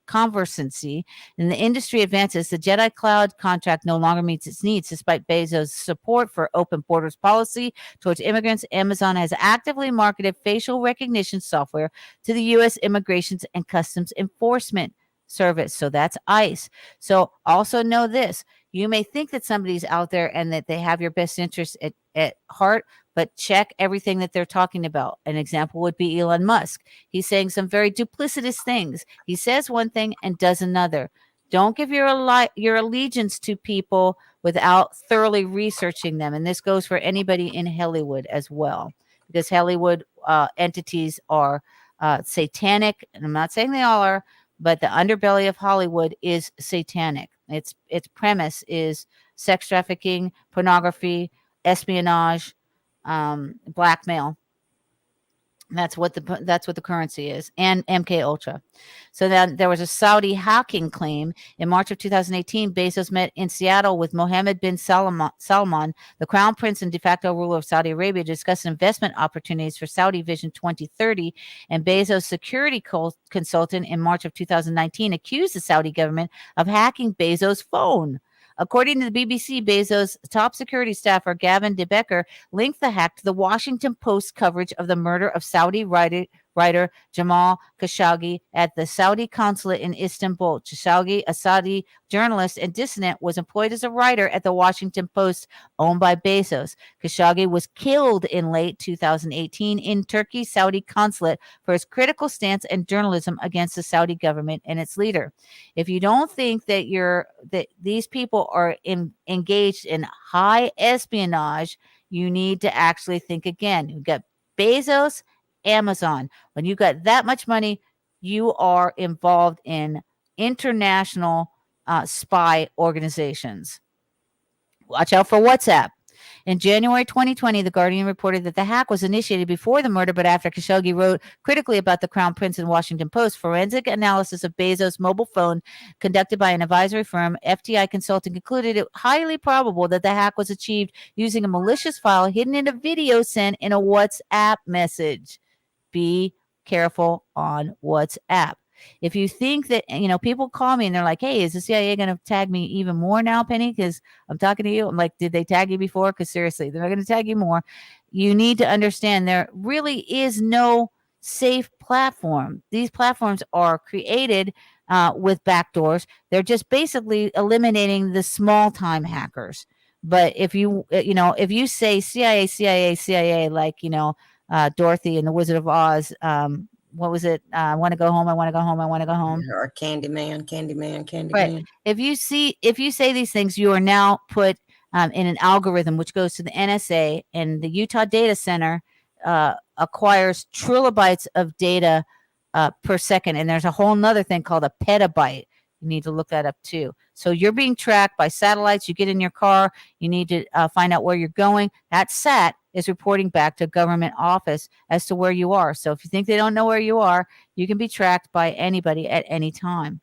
conversancy, and the industry advances, the JEDI cloud contract no longer meets its needs. Despite Bezos' support for open borders policy towards immigrants, Amazon has actively marketed facial recognition software to the U.S. Immigration and Customs Enforcement Service. So that's ICE. So also know this. You may think that somebody's out there and that they have your best interest at heart, but check everything that they're talking about. An example would be Elon Musk. He's saying some very duplicitous things. He says one thing and does another. Don't give your allegiance to people without thoroughly researching them. And this goes for anybody in Hollywood as well, because Hollywood entities are satanic. And I'm not saying they all are, but the underbelly of Hollywood is satanic. Its premise is sex trafficking, pornography, espionage, blackmail. That's what the currency is, and MK Ultra. So then there was a Saudi hacking claim in March of 2018. Bezos met in Seattle with Mohammed bin Salman, the crown prince and de facto ruler of Saudi Arabia, to discuss investment opportunities for Saudi Vision 2030. And Bezos' security consultant in March of 2019 accused the Saudi government of hacking Bezos' phone. According to the BBC, Bezos' top security staffer, Gavin de Becker, linked the hack to the Washington Post coverage of the murder of Saudi writer Jamal Khashoggi at the Saudi consulate in Istanbul. Khashoggi, a Saudi journalist and dissident, was employed as a writer at the Washington Post, owned by Bezos. Khashoggi was killed in late 2018 in Turkey's Saudi consulate for his critical stance and journalism against the Saudi government and its leader. If you don't think that these people are engaged in high espionage, you need to actually think again. You've got Bezos, Amazon. When you got that much money, you are involved in international spy organizations. Watch out for WhatsApp. In January 2020, The Guardian reported that the hack was initiated before the murder, but after Khashoggi wrote critically about the Crown Prince in Washington Post. Forensic analysis of Bezos' mobile phone conducted by an advisory firm, FTI Consulting, concluded it highly probable that the hack was achieved using a malicious file hidden in a video sent in a WhatsApp message. Be careful on WhatsApp. If you think that, people call me and they're like, hey, is the CIA going to tag me even more now, Penny? Because I'm talking to you. I'm like, did they tag you before? Because seriously, they're not going to tag you more. You need to understand there really is no safe platform. These platforms are created with backdoors. They're just basically eliminating the small time hackers. But if you say CIA, like, Dorothy and the Wizard of Oz, what was it? I want to go home. I want to go home. I want to go home. Or Candyman. Right. If you say these things, you are now put in an algorithm which goes to the NSA, and the Utah Data Center acquires trillibytes of data per second. And there's a whole nother thing called a petabyte. You need to look that up too. So you're being tracked by satellites. You get in your car. You need to find out where you're going. That sat is reporting back to a government office as to where you are. So if you think they don't know where you are, you can be tracked by anybody at any time.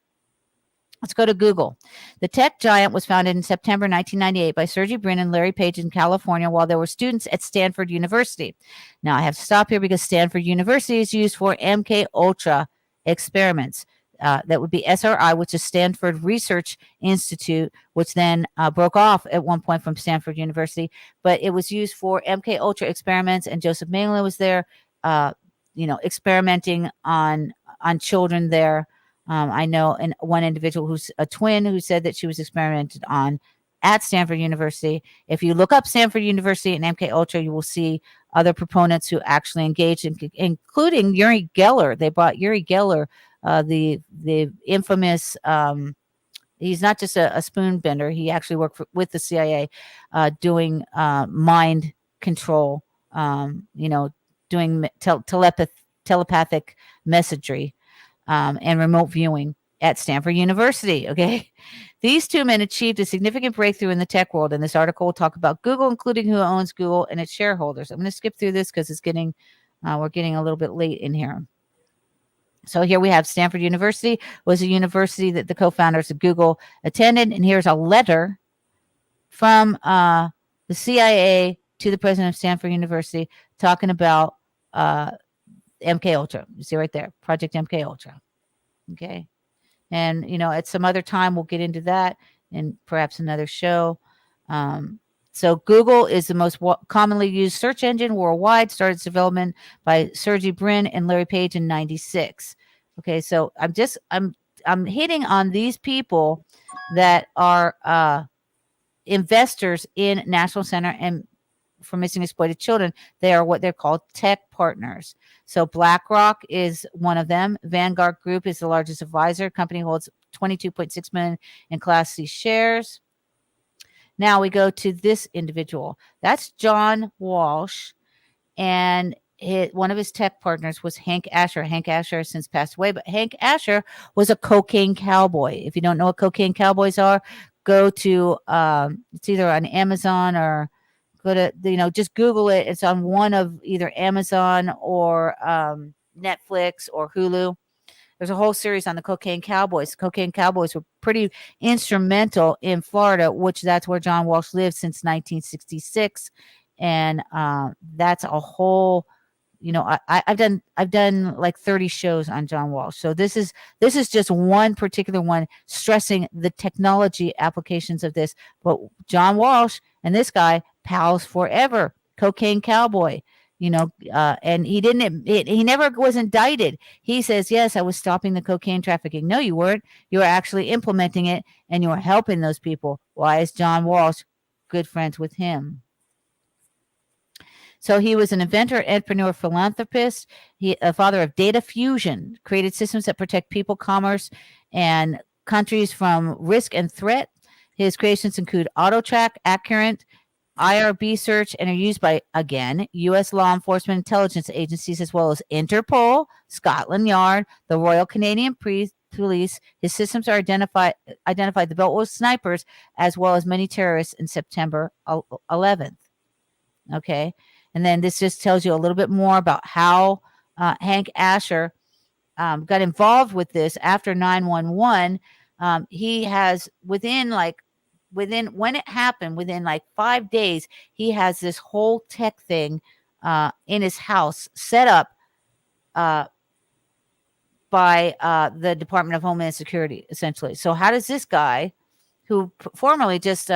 Let's go to Google. The tech giant was founded in September 1998 by Sergey Brin and Larry Page in California while there were students at Stanford University. Now I have to stop here because Stanford University is used for MK Ultra experiments. That would be SRI, which is Stanford Research Institute, which then broke off at one point from Stanford University. But it was used for MK Ultra experiments, and Joseph Mengele was there, experimenting on children there. I know one individual who's a twin who said that she was experimented on at Stanford University. If you look up Stanford University and MK Ultra, you will see other proponents who actually engaged, including Uri Geller. They brought Uri Geller, the infamous. He's not just a spoon bender. He actually worked with the CIA, doing mind control. Doing telepathic messagery, and remote viewing at Stanford University. Okay. These two men achieved a significant breakthrough in the tech world. And this article will talk about Google, including who owns Google and its shareholders. I'm going to skip through this because we're getting a little bit late in here. So here we have Stanford University was a university that the co-founders of Google attended. And here's a letter from the CIA to the president of Stanford University talking about MK Ultra. You see right there, Project MK Ultra. Okay. And, at some other time, we'll get into that in perhaps another show. So Google is the most commonly used search engine worldwide, started its development by Sergey Brin and Larry Page in 96. Okay. So I'm hitting on these people that are investors in National Center and for Missing Exploited Children. They are what they're called tech partners. So BlackRock is one of them. Vanguard Group is the largest advisor. Company holds 22.6 million in Class C shares. Now we go to this individual. That's John Walsh. And one of his tech partners was Hank Asher. Hank Asher has since passed away, but Hank Asher was a cocaine cowboy. If you don't know what cocaine cowboys are, go to, it's either on Amazon or go to, just Google it. It's on one of either Amazon or Netflix or Hulu. There's a whole series on the cocaine cowboys. Cocaine cowboys were pretty instrumental in Florida, which that's where John Walsh lived since 1966. And that's a whole, I've done like 30 shows on John Walsh. So this is just one particular one stressing the technology applications of this. But John Walsh and this guy, pals forever, cocaine cowboy, and he never was indicted. He says, yes, I was stopping the cocaine trafficking. No, you weren't. You were actually implementing it and you were helping those people. Why is John Walsh good friends with him? So he was an inventor, entrepreneur, philanthropist. A father of data fusion, created systems that protect people, commerce, and countries from risk and threat. His creations include AutoTrack, Accurate, IRB search, and are used by, again, U.S. law enforcement intelligence agencies, as well as Interpol, Scotland Yard, the Royal Canadian Police. His systems are identified the Beltway snipers, as well as many terrorists in September 11th. Okay. And then this just tells you a little bit more about how Hank Asher got involved with this after 9/11. He has within when it happened, within like 5 days, he has this whole tech thing in his house set up by the Department of Homeland Security, essentially. So how does this guy, who formerly just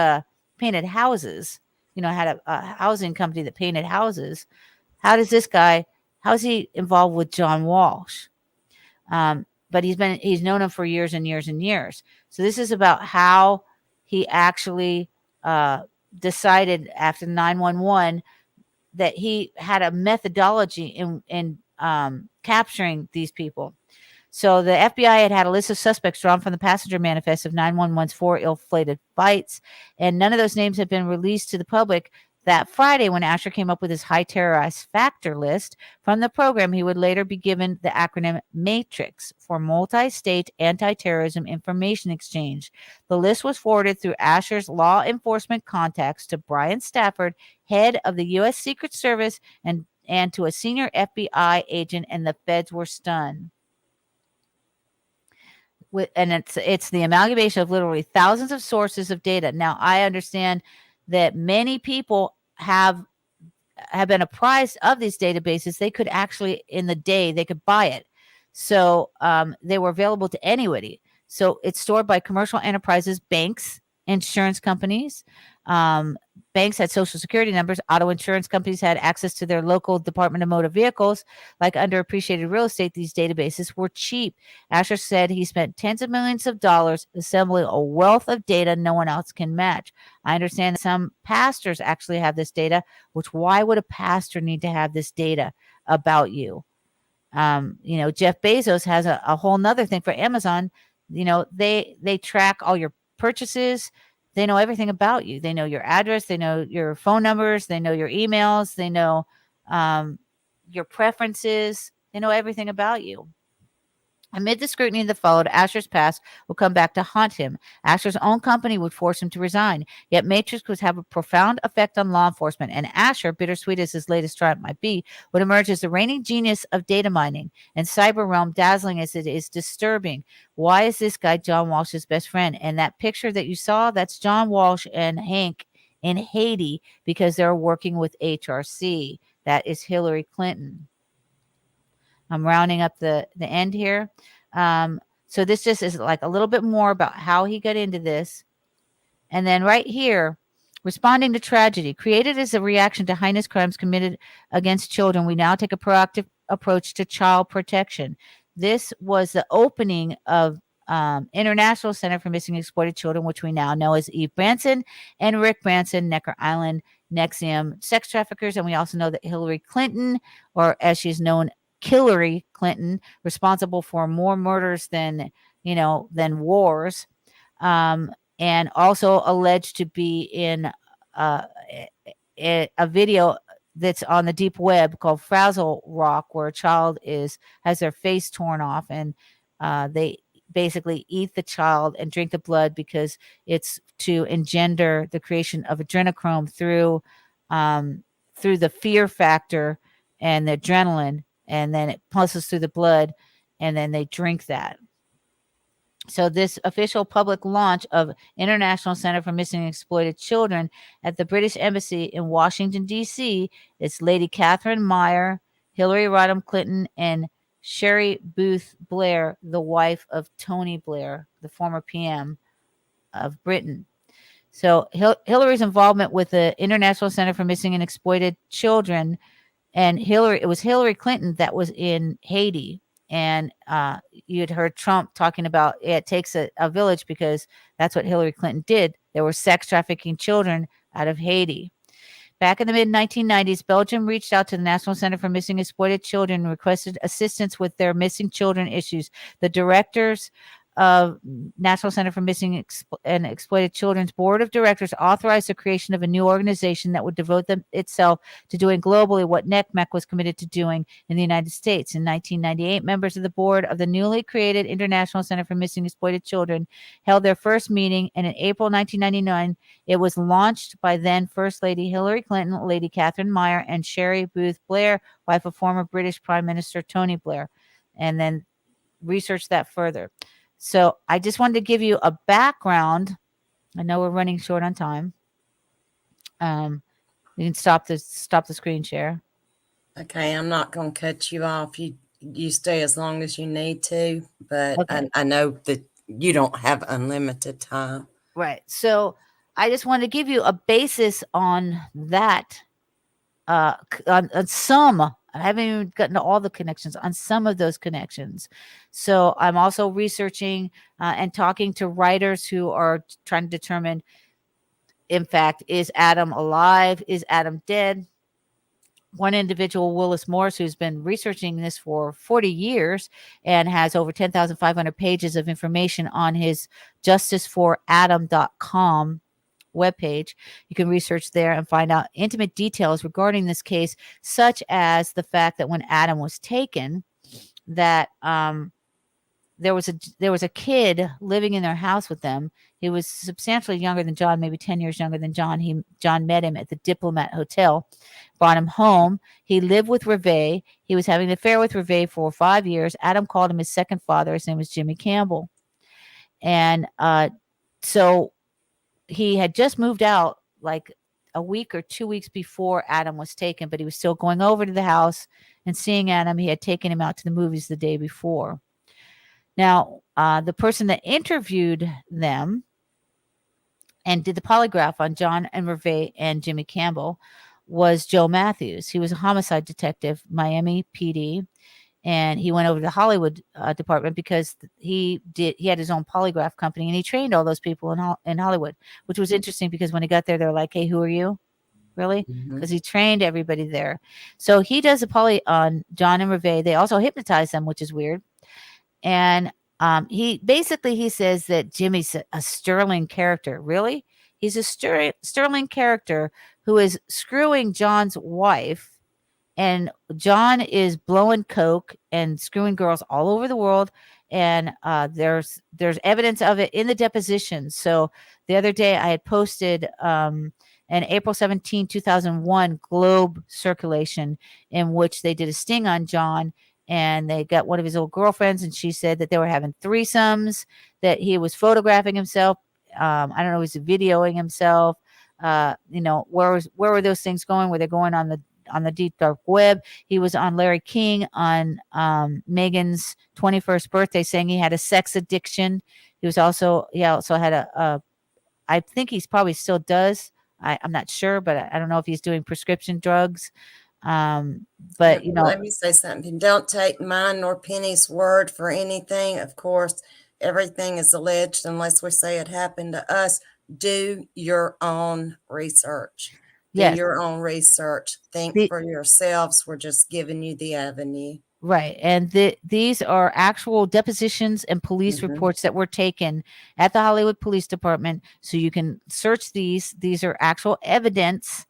painted houses, had a housing company that painted houses, how is he involved with John Walsh? But he's known him for years and years and years. So this is about how he actually decided after 9/11 that he had a methodology in capturing these people. So the FBI had a list of suspects drawn from the passenger manifest of 911's 4 ill-fated fights, and none of those names had been released to the public. That Friday, when Asher came up with his high terrorized factor list from the program, he would later be given the acronym MATRIX for Multi-State Anti-Terrorism Information Exchange. The list was forwarded through Asher's law enforcement contacts to Brian Stafford, head of the U.S. Secret Service, and to a senior FBI agent, and the feds were stunned. And it's the amalgamation of literally thousands of sources of data. Now, I understand that many people have been apprised of these databases. They could actually, in the day, they could buy it. So they were available to anybody. So it's stored by commercial enterprises, banks, insurance companies, banks had social security numbers. Auto insurance companies had access to their local Department of Motor Vehicles. Like underappreciated real estate, these databases were cheap. Asher said he spent tens of millions of dollars assembling a wealth of data no one else can match. I understand that some pastors actually have this data, which why would a pastor need to have this data about you? Jeff Bezos has a whole nother thing for Amazon. They track all your purchases. They know everything about you. They know your address. They know your phone numbers. They know your emails. They know your preferences. They know everything about you. Amid the scrutiny that followed, Asher's past would come back to haunt him. Asher's own company would force him to resign. Yet Matrix would have a profound effect on law enforcement, and Asher, bittersweet as his latest triumph might be, would emerge as the reigning genius of data mining. And cyber realm, dazzling as it is disturbing. Why is this guy John Walsh's best friend? And that picture that you saw, that's John Walsh and Hank in Haiti because they're working with HRC. That is Hillary Clinton. I'm rounding up the end here. So this just is like a little bit more about how he got into this. And then right here, responding to tragedy, created as a reaction to heinous crimes committed against children, we now take a proactive approach to child protection. This was the opening of International Center for Missing and Exploited Children, which we now know as Eve Branson and Rick Branson, Necker Island, NXIVM sex traffickers. And we also know that Hillary Clinton, or as she's known, Hillary Clinton, responsible for more murders than wars, and also alleged to be in a video that's on the deep web called Frazzle Rock, where a child has their face torn off, and they basically eat the child and drink the blood because it's to engender the creation of adrenochrome through the fear factor and the adrenaline. And then it pulses through the blood, and then they drink that. So this official public launch of International Center for Missing and Exploited Children at the British Embassy in Washington, D.C. is Lady Catherine Meyer, Hillary Rodham Clinton, and Sherry Booth Blair, the wife of Tony Blair, the former PM of Britain. So Hillary's involvement with the International Center for Missing and Exploited Children, and it was Hillary Clinton that was in Haiti. And you'd heard Trump talking about it takes a village because that's what Hillary Clinton did. There were sex trafficking children out of Haiti. Back in the mid-1990s, Belgium reached out to the National Center for Missing and Exploited Children and requested assistance with their missing children issues. The directors of National Center for Missing and Exploited Children's Board of Directors authorized the creation of a new organization that would devote itself to doing globally what NCMEC was committed to doing in the United States. In 1998, members of the board of the newly created International Center for Missing and Exploited Children held their first meeting, and in April 1999, it was launched by then First Lady Hillary Clinton, Lady Catherine Meyer, and Sherry Booth Blair, wife of former British Prime Minister Tony Blair, and then research that further. So I just wanted to give you a background. I know we're running short on time. You can stop the screen share. Okay, I'm not going to cut you off. You stay as long as you need to, but Okay. I know that you don't have unlimited time. Right. So I just wanted to give you a basis on that. On some, I haven't even gotten to all the connections, on some of those connections. So I'm also researching and talking to writers who are trying to determine, in fact, is Adam alive? Is Adam dead? One individual, Willis Morris, who's been researching this for 40 years and has over 10,500 pages of information on his justiceforadam.com webpage. You can research there and find out intimate details regarding this case, such as the fact that when Adam was taken, that there was a kid living in their house with them. He was substantially younger than John, maybe 10 years younger than John. John met him at the Diplomat Hotel, brought him home. He lived with Reve. He was having an affair with Reve for 5 years. Adam called him his second father. His name was Jimmy Campbell. And so he had just moved out like a week or 2 weeks before Adam was taken, but he was still going over to the house and seeing Adam. He had taken him out to the movies the day before. Now, the person that interviewed them and did the polygraph on John and Merve and Jimmy Campbell was Joe Matthews. He was a homicide detective, Miami PD, and he went over to the Hollywood department because he had his own polygraph company, and he trained all those people in Hollywood, which was interesting because when he got there, they're like, "Hey, who are you?" Really? Because he trained everybody there. So he does a poly on John and Merve. They also hypnotize them, which is weird. And he says that Jimmy's a sterling character. Really? He's a sterling character who is screwing John's wife, and John is blowing coke and screwing girls all over the world. And there's evidence of it in the depositions. So the other day I had posted an April 17, 2001 Globe circulation in which they did a sting on John, and they got one of his old girlfriends, and she said that they were having threesomes, that he was photographing himself. I don't know, he was videoing himself. Where were those things going? Were they going on the deep dark web? He was on Larry King on Meghan's 21st birthday, saying he had a sex addiction. He also had I think he's probably still does. I'm not sure, but I don't know if he's doing prescription drugs. But let me say something. Don't take mine nor Penny's word for anything. Of course, everything is alleged unless we say it happened to us. Do your own research. Yes. Do your own research. Think for yourselves. We're just giving you the avenue. Right. And these are actual depositions and police reports that were taken at the Hollywood Police Department. So you can search these. These are actual evidence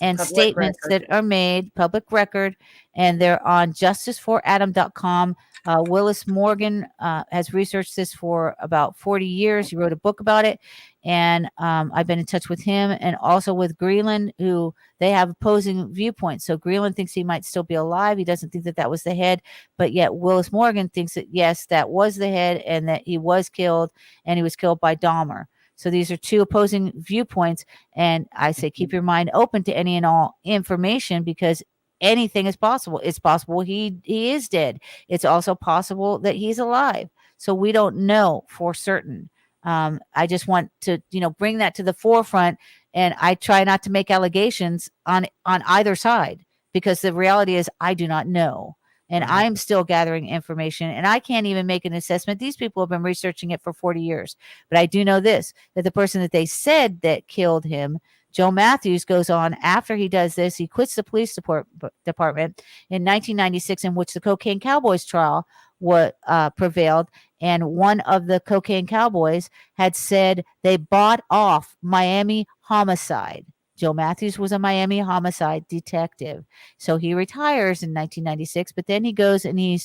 and Public statements record. that are made, public record, and they're on justiceforadam.com. Willis Morgan has researched this for about 40 years. He wrote a book about it. And I've been in touch with him and also with Greeland, who they have opposing viewpoints. So Greeland thinks he might still be alive. He doesn't think that was the head, but yet Willis Morgan thinks that, yes, that was the head and that he was killed, and he was killed by Dahmer. So these are two opposing viewpoints. And I say, keep your mind open to any and all information, because anything is possible. It's possible he is dead. It's also possible that he's alive. So we don't know for certain. I just want to, bring that to the forefront, and I try not to make allegations on either side, because the reality is I do not know. And I'm still gathering information, and I can't even make an assessment. These people have been researching it for 40 years. But I do know this, that the person that they said that killed him, Joe Matthews, goes on after he does this. He quits the police department in 1996, in which the Cocaine Cowboys trial prevailed. And one of the Cocaine Cowboys had said they bought off Miami homicide. Joe Matthews was a Miami homicide detective. So he retires in 1996, but then he goes and he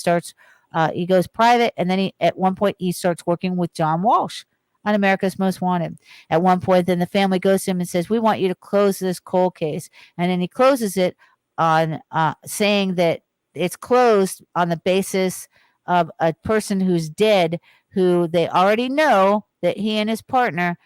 goes private. And then at one point he starts working with John Walsh on America's Most Wanted. At one point, then the family goes to him and says, "We want you to close this cold case." And then he closes it on saying that it's closed on the basis of a person who's dead, who they already know that he and his partner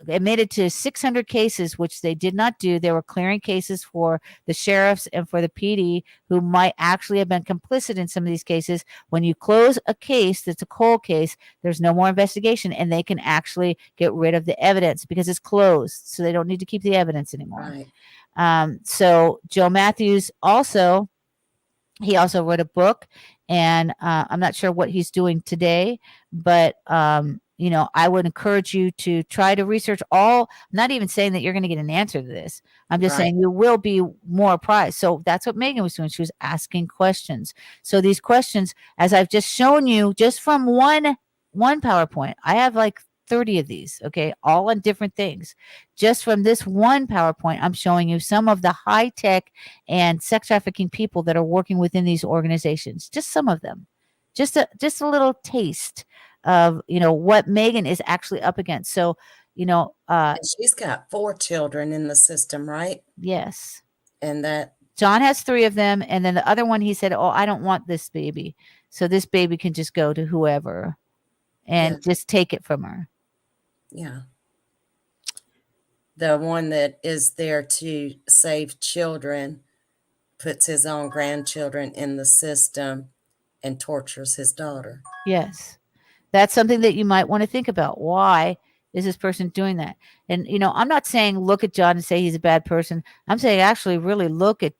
admitted to 600 cases, which they did not do. They were clearing cases for the sheriffs and for the PD, who might actually have been complicit in some of these cases. When you close a case that's a cold case, there's no more investigation, and they can actually get rid of the evidence because it's closed. So they don't need to keep the evidence anymore. Right. So Joe Matthews also wrote a book, and I'm not sure what he's doing today, but I would encourage you to try to research all. I'm not even saying that you're going to get an answer to this. I'm just saying you will be more apprised. So that's what Meghan was doing. She was asking questions. So these questions, as I've just shown you, just from one PowerPoint, I have like 30 of these, okay, all on different things. Just from this one PowerPoint, I'm showing you some of the high tech and sex trafficking people that are working within these organizations. Just some of them. Just a little taste of what Meghan is actually up against. So and she's got 4 children in the system, right? Yes. And that John has 3 of them, and then the other one, he said, "Oh, I don't want this baby, so this baby can just go to whoever and just take it from her." Yeah. The one that is there to save children puts his own grandchildren in the system and tortures his daughter. Yes. That's something that you might want to think about. Why is this person doing that? And, I'm not saying look at John and say he's a bad person. I'm saying actually really look at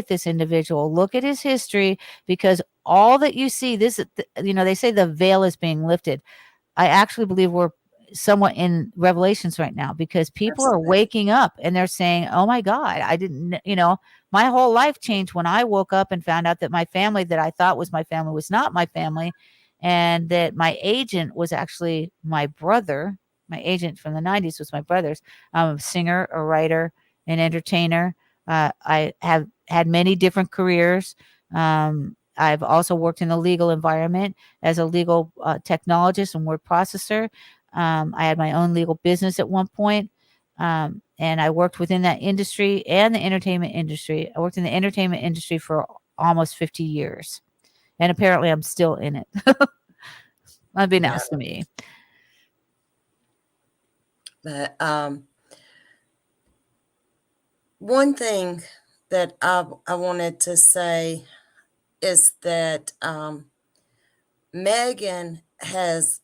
this individual, look at his history, because all that you see, they say the veil is being lifted. I actually believe we're somewhat in Revelations right now, because people are waking up and they're saying, oh my God, I didn't, my whole life changed when I woke up and found out that my family that I thought was my family was not my family. And that my agent was actually my brother. My agent from the 90s was my brother's. I'm a singer, a writer, an entertainer. I have had many different careers. I've also worked in the legal environment as a legal technologist and word processor. I had my own legal business at one point. And I worked within that industry and the entertainment industry. I worked in the entertainment industry for almost 50 years. And apparently I'm still in it. Unbeknownst to me. But one thing that I wanted to say is that Meghan has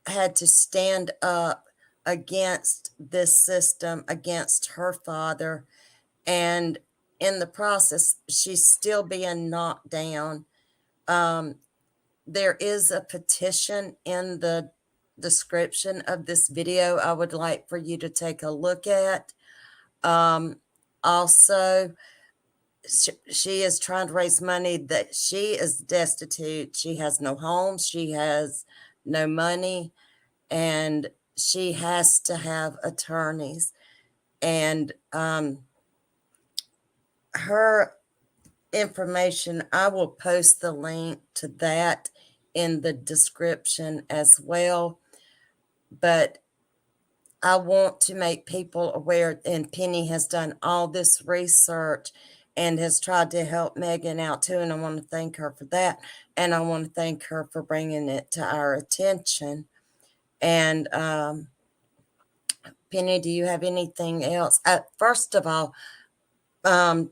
had to stand up against this system, against her father, and in the process, she's still being knocked down. There is a petition in the description of this video I would like for you to take a look at. Also, she is trying to raise money that she is destitute. She has no home. She has no money, and she has to have attorneys. And her information, I will post the link to that in the description as well. But I want to make people aware, and Penny has done all this research and has tried to help Meghan out too, and I want to thank her for that. And I want to thank her for bringing it to our attention. And Penny, do you have anything else? First of all,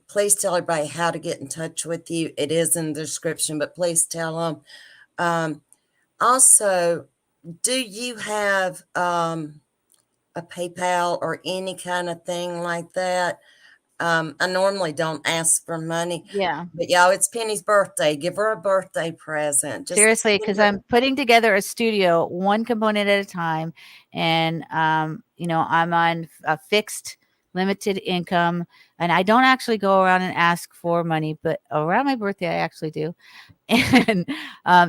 please tell everybody how to get in touch with you. It is in the description, but please tell them. Also, do you have a PayPal or any kind of thing like that? I normally don't ask for money. Yeah. But y'all, it's Penny's birthday. Give her a birthday present. Seriously, because I'm putting together a studio one component at a time. And, I'm on a fixed limited income, and I don't actually go around and ask for money, but around my birthday, I actually do. And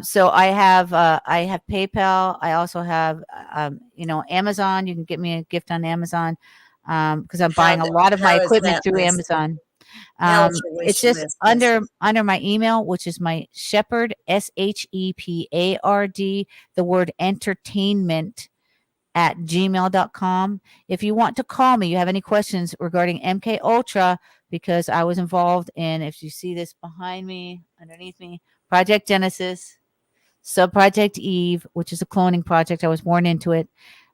so I have PayPal. I also have, Amazon. You can get me a gift on Amazon because I'm buying a lot of my equipment through Amazon. It's just under my email, which is my Shepard, SHEPARD, the word entertainment @gmail.com. If you want to call me, you have any questions regarding MK Ultra, because I was involved in, if you see this behind me, underneath me, Project Genesis, Subproject Eve, which is a cloning project. I was born into it.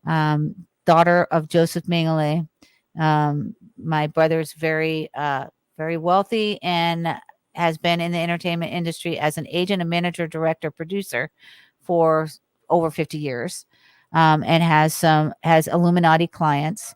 Daughter of Joseph Mengele. My brother's very wealthy and has been in the entertainment industry as an agent, a manager, director, producer for over 50 years. And has Illuminati clients.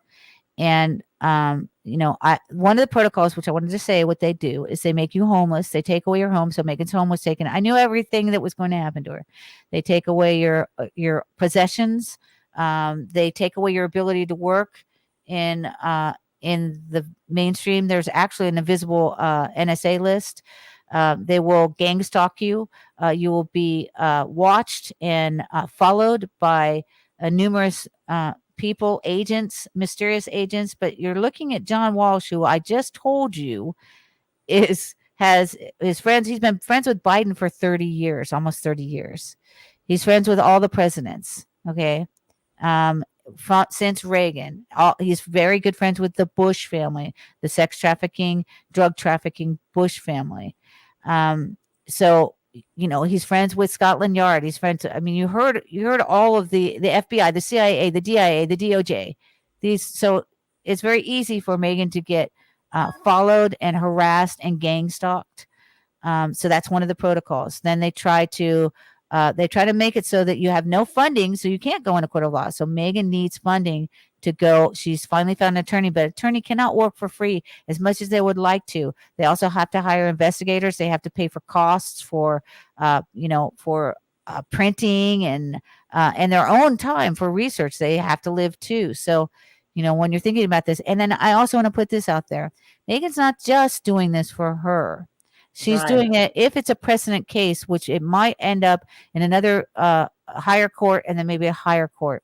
And, one of the protocols, which I wanted to say what they do, is they make you homeless. They take away your home. So Megan's home was taken. I knew everything that was going to happen to her. They take away your possessions. They take away your ability to work in the mainstream. There's actually an invisible NSA list. They will gang stalk you. You will be watched and followed by numerous people, agents, mysterious agents. But you're looking at John Walsh, who I just told you has his friends. He's been friends with Biden for 30 years, almost 30 years. He's friends with all the presidents. Okay. Since Reagan, he's very good friends with the Bush family, the sex trafficking, drug trafficking Bush family. So, he's friends with Scotland Yard. He's friends. I mean, you heard all of the FBI, the CIA, the DIA, the DOJ. So it's very easy for Meghan to get followed and harassed and gang stalked. So that's one of the protocols. Then they try to they try to make it so that you have no funding, so you can't go in a court of law. So Meghan needs funding to go. She's finally found an attorney, but attorney cannot work for free as much as they would like to. They also have to hire investigators. They have to pay for costs for, for printing and their own time for research. They have to live too. So, when you're thinking about this, and then I also want to put this out there. Meghan's not just doing this for her. She's doing it if it's a precedent case, which it might end up in another higher court and then maybe a higher court.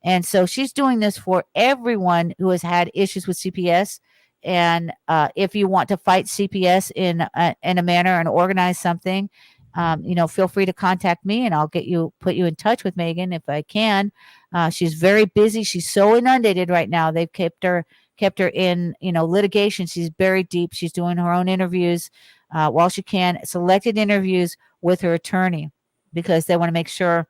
And so she's doing this for everyone who has had issues with CPS. And if you want to fight CPS in a manner and organize something, feel free to contact me and I'll put you in touch with Meghan if I can. She's very busy. She's so inundated right now. They've kept her in, litigation. She's very deep. She's doing her own interviews while she can, selected interviews with her attorney, because they want to make sure.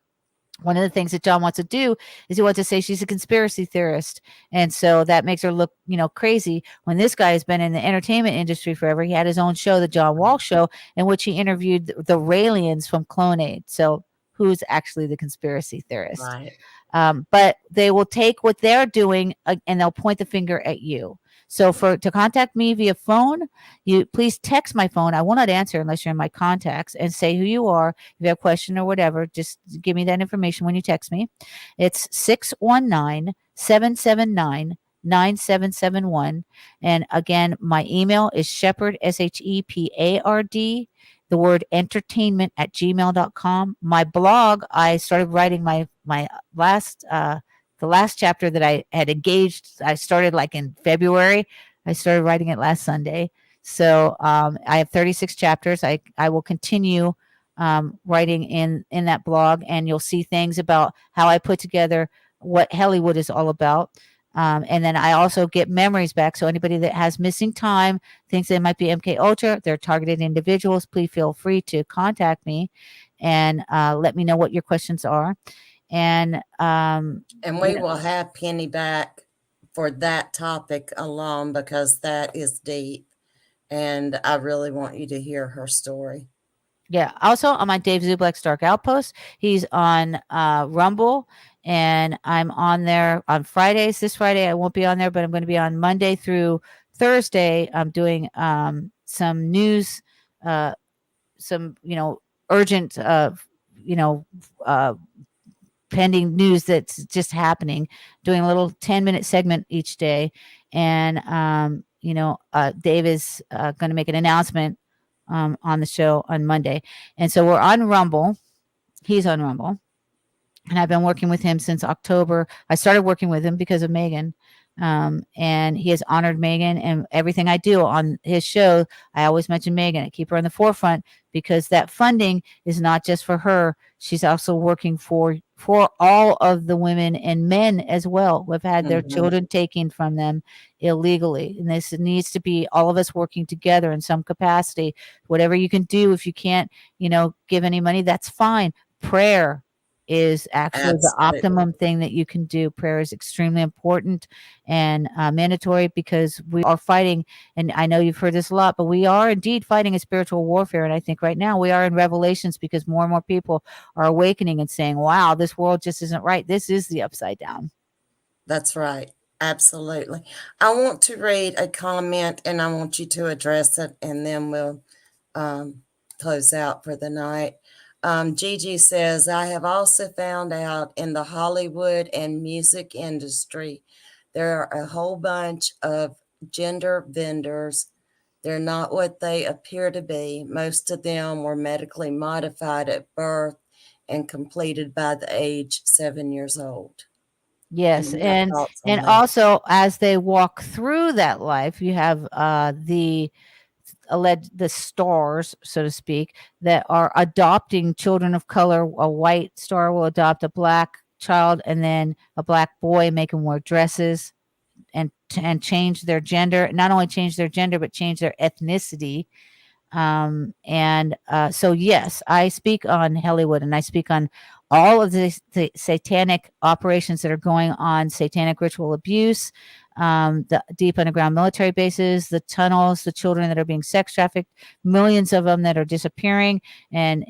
One of the things that John wants to do is he wants to say she's a conspiracy theorist. And so that makes her look, crazy, when this guy has been in the entertainment industry forever. He had his own show, the John Walsh Show, in which he interviewed the Raelians from Clonade. So who's actually the conspiracy theorist? Right. But they will take what they're doing and they'll point the finger at you. So to contact me via phone, you please text my phone. I will not answer unless you're in my contacts, and say who you are. If you have a question or whatever, just give me that information when you text me. It's 619-779-9771. And again, my email is Shepard, SHEPARD, the word entertainment @gmail.com. My blog, I started writing my last the last chapter that I had engaged. I started like in February. I started writing it last Sunday. So I have 36 chapters. I will continue writing in that blog, and you'll see things about how I put together what Hollywood is all about. And then I also get memories back. So anybody that has missing time, thinks they might be MK Ultra, they're targeted individuals, please feel free to contact me and let me know what your questions are. And we will have Penny back for that topic alone, because that is deep. And I really want you to hear her story. Yeah. Also, I'm on Davidzublick's Dark Outpost. He's on Rumble, and I'm on there on Fridays. This Friday, I won't be on there, but I'm going to be on Monday through Thursday. I'm doing some news, some, urgent, pending news that's just happening, doing a little 10-minute segment each day. And, Dave is going to make an announcement on the show on Monday. And so we're on Rumble. He's on Rumble. And I've been working with him since October. I started working with him because of Meghan. And he has honored Meghan, and everything I do on his show, I always mention Meghan. I keep her in the forefront, because that funding is not just for her. She's also working for all of the women and men as well who have had their children taken from them illegally. And this needs to be all of us working together in some capacity. Whatever you can do. If you can't, give any money, that's fine. Prayer is actually the optimum thing that you can do. Prayer is extremely important and mandatory, because we are fighting, and I know you've heard this a lot, but we are indeed fighting a spiritual warfare. And I think right now we are in Revelations, because more and more people are awakening and saying, wow, this world just isn't right. This is the upside down. That's right. Absolutely. I want to read a comment, and I want you to address it, and then we'll close out for the night. Gigi says, I have also found out in the Hollywood and music industry, there are a whole bunch of gender vendors. They're not what they appear to be. Most of them were medically modified at birth and completed by the age 7 years old. Yes. And also, as they walk through that life, you have the stars, so to speak, that are adopting children of color. A white star will adopt a black child, and then a black boy, make them wear dresses and change their gender. Not only change their gender, but change their ethnicity. So yes, I speak on Hollywood, and I speak on all of the satanic operations that are going on, satanic ritual abuse, the deep underground military bases, the tunnels, the children that are being sex trafficked, millions of them that are disappearing. And,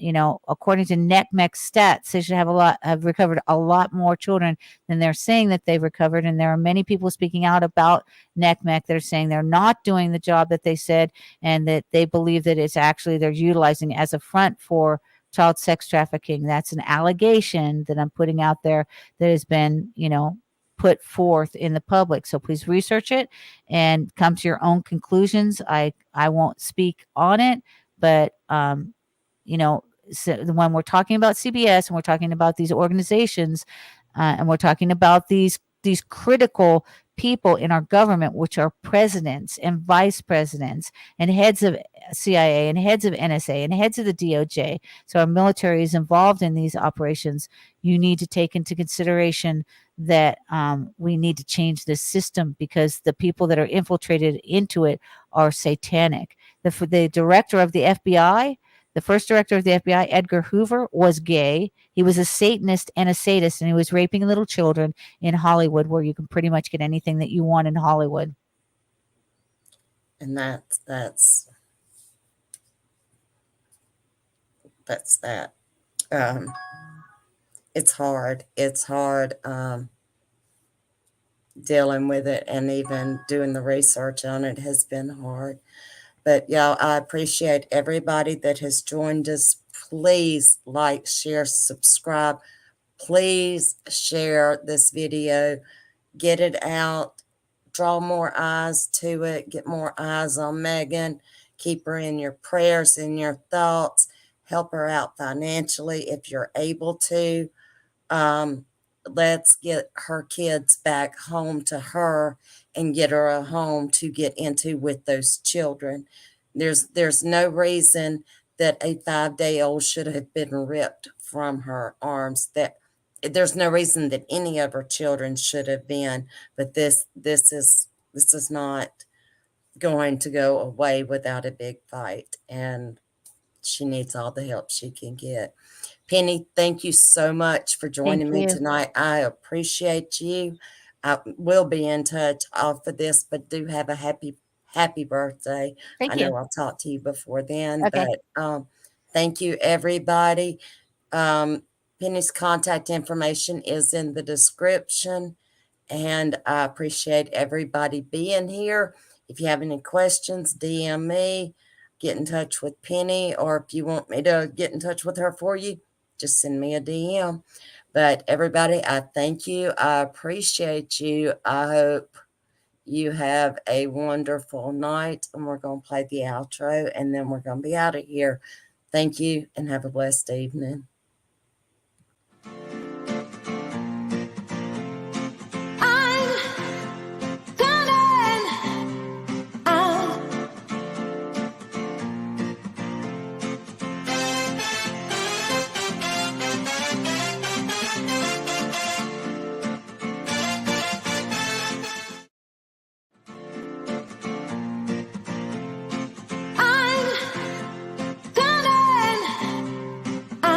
according to NCMEC stats, they should have recovered a lot more children than they're saying that they've recovered. And there are many people speaking out about NCMEC that are saying they're not doing the job that they said, and that they believe that it's actually they're utilizing it as a front for child sex trafficking. That's an allegation that I'm putting out there that has been, put forth in the public. So please research it and come to your own conclusions. I won't speak on it, but so when we're talking about CBS and we're talking about these organizations, and we're talking about these critical people in our government, which are presidents and vice presidents and heads of CIA and heads of NSA and heads of the DOJ. So our military is involved in these operations. You need to take into consideration that we need to change this system, because the people that are infiltrated into it are satanic. The director of the FBI, the first director of the FBI, Edgar Hoover, was gay. He was a Satanist and a sadist, and he was raping little children in Hollywood, where you can pretty much get anything that you want in Hollywood. And that's that. It's hard. It's hard dealing with it, and even doing the research on it has been hard. But yeah, I appreciate everybody that has joined us. Please like, share, subscribe. Please share this video. Get it out. Draw more eyes to it. Get more eyes on Meghan. Keep her in your prayers, in your thoughts. Help her out financially if you're able to. Let's get her kids back home to her and get her a home to get into with those children. There's no reason that a 5-day-old should have been ripped from her arms. That there's no reason that any of her children should have been. But this is not going to go away without a big fight, and she needs all the help she can get. Penny, thank you so much for joining me tonight. I appreciate you. I will be in touch off of this, but do have a happy birthday. Thank I you. know I'll talk to you before then, Okay. but thank you, everybody. Penny's contact information is in the description, and I appreciate everybody being here. If you have any questions, DM me, get in touch with Penny, or if you want me to get in touch with her for you, just send me a DM. But everybody, I thank you. I appreciate you. I hope you have a wonderful night, and we're going to play the outro, and then we're going to be out of here. Thank you, and have a blessed evening.